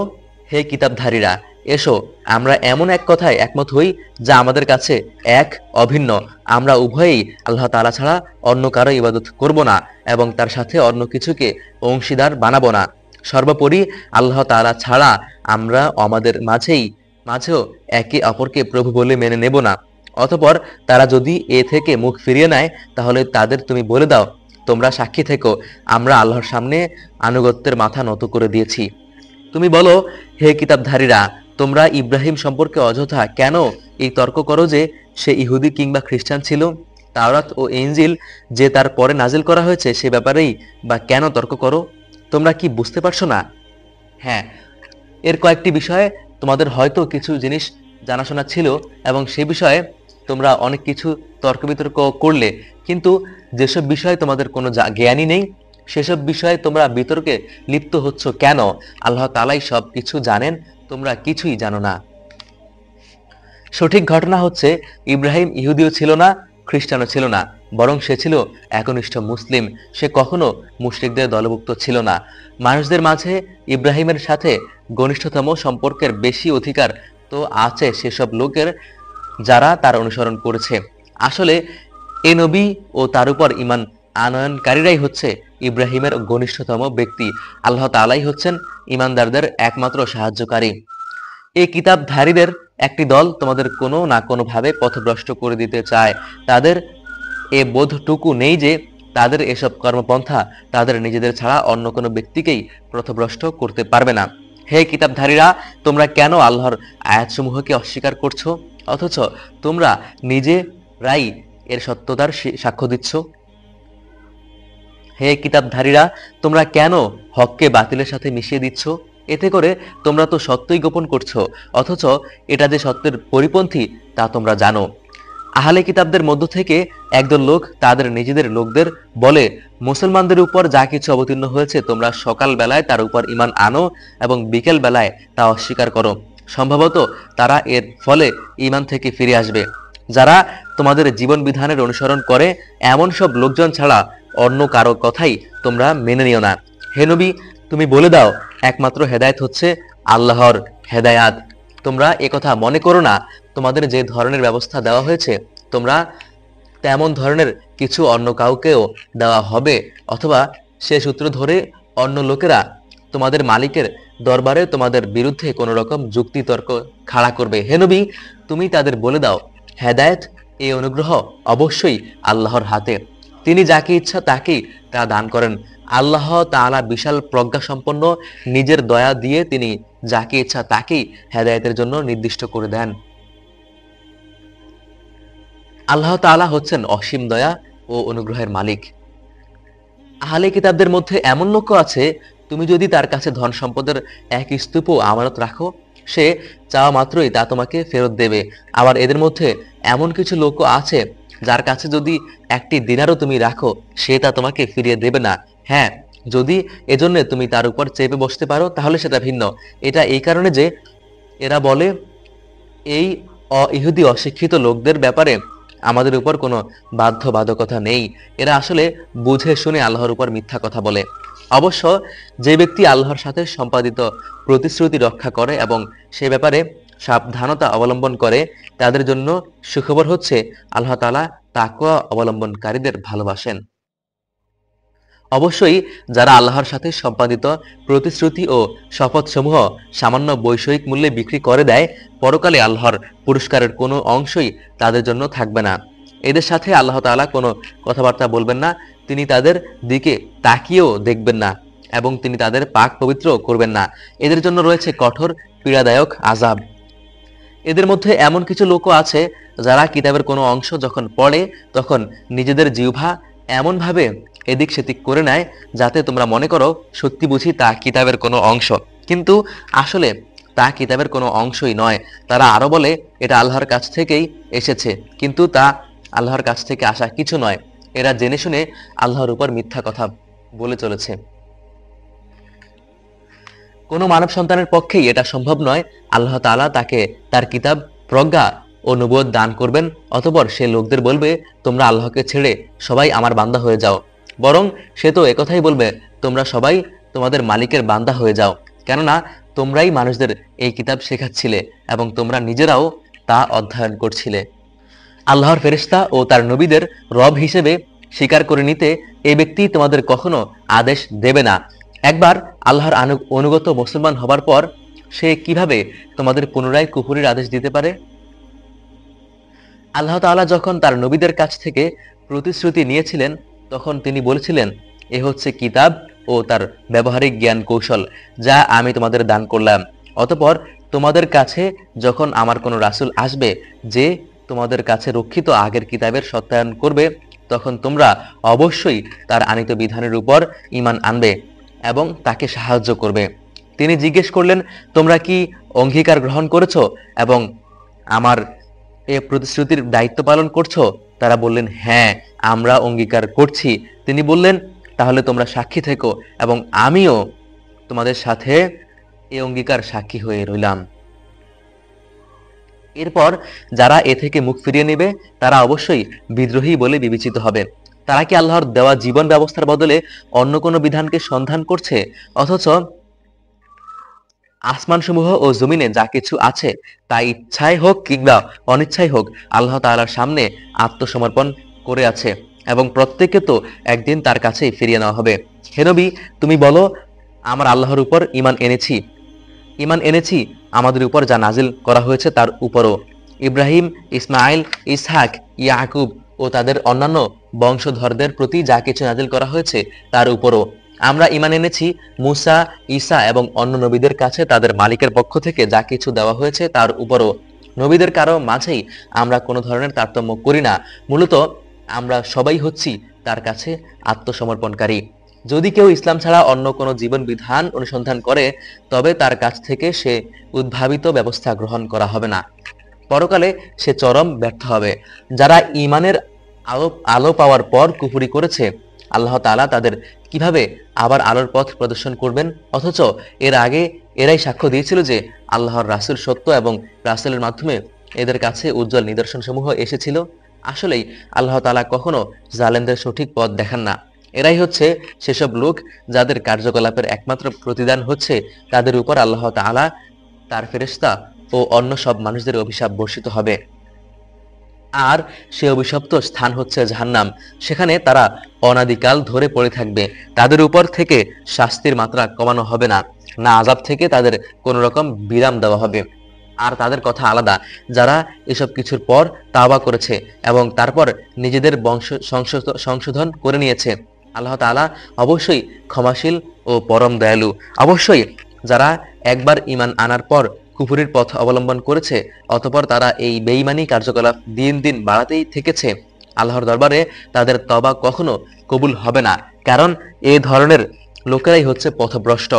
হে কিতাবধারীরা, এসো আমরা এমন এক কথায় একমত হই যা আমাদের কাছে এক অভিন্ন। আমরা উভয়েই আল্লাহ তাআলা ছাড়া অন্য কারো ইবাদত করব না এবং তার সাথে অন্য কিছুকে অংশীদার বানাবো না। সর্বোপরি আল্লাহ তাআলা ছাড়া আমরা আমাদের মাঝেও একে অপরকে প্রভু বলে মেনে নেব না। অতঃপর তারা যদি এ থেকে মুখ ফিরিয়ে নেয় তাহলে তাদের তুমি বলে দাও, তোমরা সাক্ষী থেকো আমরা আল্লাহর সামনে আনুগত্যের মাথা নত করে দিয়েছি। তুমি বলো, হে কিতাবধারীরা, তোমরা ইব্রাহিম সম্পর্কে অযথা কেন এই তর্ক করো যে সে ইহুদি কিংবা খ্রিস্টান ছিল? তাওরাত ও ইনজিল যে তার পরে নাজিল করা হয়েছে সে ব্যাপারেই বা কেন তর্ক করো? তোমরা কি বুঝতে পারছো না? হ্যাঁ, এর কয়েকটি বিষয়ে তোমাদের হয়তো কিছু জিনিস জানাশোনা ছিল এবং সে বিষয়ে তোমরা অনেক কিছু তর্ক বিতর্ক করলে, কিন্তু যেসব বিষয়ে তোমাদের কোনো জ্ঞানই নেই সেসব বিষয়ে তোমরা বিতর্কে লিপ্ত হচ্ছ কেন? আল্লাহ তাআলাই সব কিছু জানেন, তোমরা কিছুই জানো না। সঠিক ঘটনা হচ্ছে ইব্রাহিম ইহুদিও ছিল না, খ্রিস্টানও ছিল না, বরং সে ছিল একনিষ্ঠ মুসলিম। সে কখনো মুশরিকদের দলভুক্ত ছিল না। মানুষদের মাঝে ইব্রাহিমের সাথে ঘনিষ্ঠতম সম্পর্কের বেশি অধিকার তো আছে সেসব লোকের যারা তার অনুসরণ করেছে। আসলে এ নবী ও তার উপর ঈমান আনয়নকারীরাই হচ্ছে ইব্রাহিমের ঘনিষ্ঠতম ব্যক্তি। আল্লাহ তাআলাই হচ্ছেন ঈমানদারদের একমাত্র সাহায্যকারী। এই কিতাবধারীদের একটি দল তোমাদের কোনো না কোনো ভাবে পথভ্রষ্ট করে দিতে চায়। তাদের এ বোধটুকু নেই যে তাদের এসব কর্মপন্থা তাদের নিজেদের ছাড়া অন্য কোনো ব্যক্তিকেই পথভ্রষ্ট করতে পারবে না। হে কিতাবধারীরা, তোমরা কেন আল্লাহর আয়াতসমূহকে অস্বীকার করছো অথচ তোমরা নিজেরাই এর সত্যতার সাক্ষ্য দিচ্ছ? হে কিতাবধারীরা, তোমরা কেন হককে বাতিলের সাথে মিশিয়ে দিচ্ছ? এতে করে তোমরা তো সত্যই গোপন করছো, অথচ এটা যে সত্যের পরিপন্থী তা তোমরা জানো। আহলে কিতাবদের মধ্য থেকে একদল লোক তাদের নিজেদের লোকদের বলে, মুসলমানদের উপর যা কিছু অবতীর্ণ হয়েছে তোমরা সকাল বেলায় তার উপর ঈমান আনো এবং বিকেল বেলায় তা অস্বীকার করো। সম্ভবত তারা এর ফলে ঈমান থেকে ফিরে আসবে। যারা তোমাদের জীবন বিধানের অনুসরণ করে এমন সব লোকজন ছাড়া অন্য কারো কথাই তোমরা মেনে নিও না। হে নবী, তুমি বলে দাও, একমাত্র হেদায়েত হচ্ছে আল্লাহর হেদায়াত। তোমরা একথা মনে করো না তোমাদের যে ধরনের ব্যবস্থা দেওয়া হয়েছে তোমরা তেমন ধরনের কিছু অন্য কাউকেও দেওয়া হবে, অথবা সে সূত্র ধরে অন্য লোকেরা তোমাদের মালিকের দরবারে তোমাদের বিরুদ্ধে কোনো রকম যুক্তি তর্ক খাড়া করবে। হে নবী, তুমি তাদের বলে দাও, হেদায়েত এই অনুগ্রহ অবশ্যই আল্লাহর হাতে। তিনি যাকে ইচ্ছা তাকেই তা দান করেন। আল্লাহ তাআলা বিশাল প্রজ্ঞা সম্পন্ন, নিজের দয়া দিয়ে তিনি যাকে ইচ্ছা তাকেই হেদায়েতের জন্য নির্দিষ্ট করে দেন। আল্লাহ তাআলা হচ্ছেন অসীম দয়া ও অনুগ্রহের মালিক। আহলে কিতাবদের মধ্যে এমন লোক আছে, তুমি যদি তার কাছে ধন সম্পদের এক স্তূপ আমানত রাখো সে চাওয়া মাত্রই তা তোমাকে ফেরত দেবে। আবার এদের মধ্যে এমন কিছু লোকও আছে যার কাছে যদি একটি দিনারও তুমি রাখো সে তা তোমাকে ফিরিয়ে দেবে না। হ্যাঁ, যদি এজন্য তুমি তার উপর চেপে বসতে পারো তাহলে সেটা ভিন্ন। এটা এই কারণে যে এরা বলে এই ইহুদি অশিক্ষিত লোকদের ব্যাপারে আমাদের উপর কোনো বাধ্যবাধকতা নেই। এরা আসলে বুঝে শুনে আল্লাহর উপর মিথ্যা কথা বলে। অবশ্য যে ব্যক্তি আল্লাহর সাথে সম্পাদিত প্রতিশ্রুতি রক্ষা করে এবং সে ব্যাপারে সাবধানতা অবলম্বন করে তাদের জন্য সুখবর হচ্ছে আল্লাহ তাআলা তাকওয়া অবলম্বনকারীদের ভালোবাসেন। অবশ্যই যারা আল্লাহর সাথে সম্পাদিত প্রতিশ্রুতি ও শপথসমূহ সামান্য বৈষয়িক মূল্যে বিক্রি করে দেয়, পরকালে আল্লাহর পুরস্কারের কোনো অংশই তাদের জন্য থাকবে না। এদের সাথে আল্লাহ তাআলা কোনো কথাবার্তা বলবেন না, তিনি তাদের দিকে তাকিয়েও দেখবেন না এবং তিনি তাদের পাক পবিত্র করবেন না। এদের জন্য রয়েছে কঠোর পীড়াদায়ক আযাব। এদের মধ্যে এমন কিছু লোকও আছে যারা কিতাবের কোনো অংশ যখন পড়ে তখন নিজেদের জিহ্বা এমনভাবে এদিক সেদিক করে নেয় যাতে তোমরা মনে করো সত্যি বুঝি তা কিতাবের কোনো অংশ, কিন্তু আসলে তা কিতাবের কোনো অংশই নয়। তারা আরো বলে এটা আল্লাহর কাছ থেকেই এসেছে, কিন্তু তা আল্লাহর কাছ থেকে আসা কিছু নয়। এরা জেনে শুনে আল্লাহর উপর মিথ্যা কথা বলে চলেছে। কোনো মানব সন্তানের পক্ষেই এটা সম্ভব নয় আল্লাহ তাআলা তাকে তার কিতাব, প্রজ্ঞা ও নবুয়ত দান করবেন অতঃপর সে লোকদের বলবে তোমরা আল্লাহকে ছেড়ে সবাই আমার বান্দা হয়ে যাও। বরং সে তো একথাই বলবে তোমরা সবাই তোমাদের মালিকের বান্দা হয়ে যাও, কেননা তোমরাই মানুষদের এই কিতাব শেখাচ্ছিলে এবং তোমরা নিজেরাও তা অধ্যয়ন করছিলে। আল্লাহর ফেরেশতা ও তার নবীদের রব হিসেবে স্বীকার করে নিতে এই ব্যক্তি তোমাদের কখনো আদেশ দেবে না। একবার আল্লাহর অনুগত মুসলমান হবার পর সে কিভাবে তোমাদের পুনরায় কুফরির আদেশ দিতে পারে? আল্লাহ তাআলা যখন তার নবীদের কাছ থেকে প্রতিশ্রুতি নিয়েছিলেন তখন তিনি বলেছিলেন, এ হচ্ছে কিতাব ও তার ব্যবহারিক জ্ঞান কৌশল যা আমি তোমাদের দান করলাম। অতঃপর তোমাদের কাছে যখন আমার কোনো রাসূল আসবে যে তোমাদের কাছে রক্ষিত আগের কিতাবের সত্যায়ন করবে তখন তোমরা অবশ্যই তার আনিত বিধানের উপর ঈমান আনবে এবং তাকে সাহায্য করবে। তিনি জিজ্ঞেস করলেন, তোমরা কি অঙ্গীকার গ্রহণ করেছো এবং আমার এ প্রতিশ্রুতির দায়িত্ব পালন করছো? তারা বললেন, হ্যাঁ, আমরা অঙ্গীকার করছি। তিনি বললেন, তাহলে তোমরা সাক্ষী থেকো এবং আমিও তোমাদের সাথে এই অঙ্গীকার সাক্ষী হয়ে রইলাম। এরপর যারা এ থেকে মুখ ফিরিয়ে নেবে তারা অবশ্যই বিদ্রোহী বলে বিবেচিত হবে। তারা কি আল্লাহর দেওয়া জীবন ব্যবস্থার বদলে অন্য কোনো বিধানকে সন্ধান করছে? অথচ আসমানসমূহ ও জমিনে যা কিছু আছে তা ইচ্ছায় হোক কিংবা অনিচ্ছায় হোক আল্লাহ তাআলার সামনে আত্মসমর্পণ করে আছে এবং প্রত্যেককে তো একদিন তার কাছেই ফিরিয়ে নেওয়া হবে। হে নবী, তুমি বলো, আমরা আল্লাহর উপর ঈমান এনেছি আমাদের উপর যা নাজিল করা হয়েছে তার উপরও, ইব্রাহিম, ইসমাইল, ইসহাক, ইয়াকুব ও তাদের অন্যান্য বংশধরদের প্রতি যা কিছু নাজিল করা হয়েছে তার উপরও। আমরা ঈমান এনেছি মুসা, ঈসা এবং অন্য নবীদের কাছে তাদের মালিকের পক্ষ থেকে যা কিছু দেওয়া হয়েছে তার উপরও। নবীদের কারো মাঝেই আমরা কোনো ধরনের তারতম্য করি না। মূলত আমরা সবাই হচ্ছি তার কাছে আত্মসমর্পণকারী। যদি কেউ ইসলাম ছাড়া অন্য কোনো জীবন বিধান অনুসন্ধান করে তবে তার কাছ থেকে সে উদ্ভাবিত ব্যবস্থা গ্রহণ করা হবে না। পরকালে সে চরম ব্যর্থ হবে। যারা ঈমানের আলো পাওয়ার পর কুফরি করেছে আল্লাহ তাআলা তাদের কিভাবে আবার আলোর পথ প্রদর্শন করবেন? অথচ এর আগে এরাই সাক্ষ্য দিয়েছিল যে আল্লাহর রাসূল সত্য এবং রাসূলের মাধ্যমে এদের কাছে উজ্জ্বল নিদর্শনসমূহ এসেছিল। আসলেই আল্লাহ তাআলা কখনো জালেমদের সঠিক পথ দেখান না। এরাই হচ্ছে সেসব লোক যাদের কার্যকলাপের একমাত্র প্রতিদান হচ্ছে তাদের উপর আল্লাহ তাআলা, তার ফেরেশতা ও অন্য সব মানুষদের অভিশাপ বর্ষিত হবে। আর সে অভিশপ্ত স্থান হচ্ছে জাহান্নাম। সেখানে তারা অনাদিকাল ধরে পড়ে থাকবে। তাদের উপর থেকে শাস্তির মাত্রা কমানো হবে না, না আযাব থেকে তাদের কোনো রকম বিরাম দেওয়া হবে। আর তাদের কথা আলাদা যারা এসব কিছুর পর তাওবা করেছে এবং তারপর নিজেদের বংশ সংশোধন করে নিয়েছে। আল্লাহ তাআলা অবশ্যই ক্ষমাশীল ও পরম দয়ালু। অবশ্যই যারা একবার ঈমান আনার পর কুফরির পথ অবলম্বন করেছে অতঃপর তারা এই বেঈমানি কার্যকলাপ দিন দিন বাড়াতেই থেকেছে, আল্লাহর দরবারে তাদের তওবা কখনো কবুল হবে না, কারণ এই ধরনের লোকেরাই হচ্ছে পথভ্রষ্ট।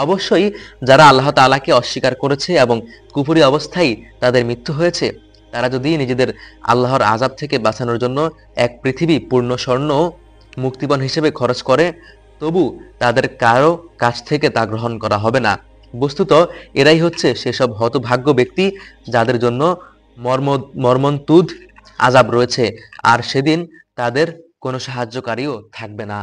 অবশ্যই যারা আল্লাহ তাআলাকে অস্বীকার করেছে এবং কুফরি অবস্থায় তাদের মৃত্যু হয়েছে, তারা যদি নিজেদের আল্লাহর আযাব থেকে বাঁচানোর জন্য এক পৃথিবী পূর্ণ স্বর্ণ মুক্তিপণ হিসেবে খরচ করে, তবু তাদের কারো কাছ থেকে তা গ্রহণ করা হবে না। বস্তুত এরাই হচ্ছে সেসব হতভাগ্য ব্যক্তি যাদের জন্য মর্মন্তুদ আযাব রয়েছে, আর সেদিন তাদের কোনো সাহায্যকারীও থাকবে না।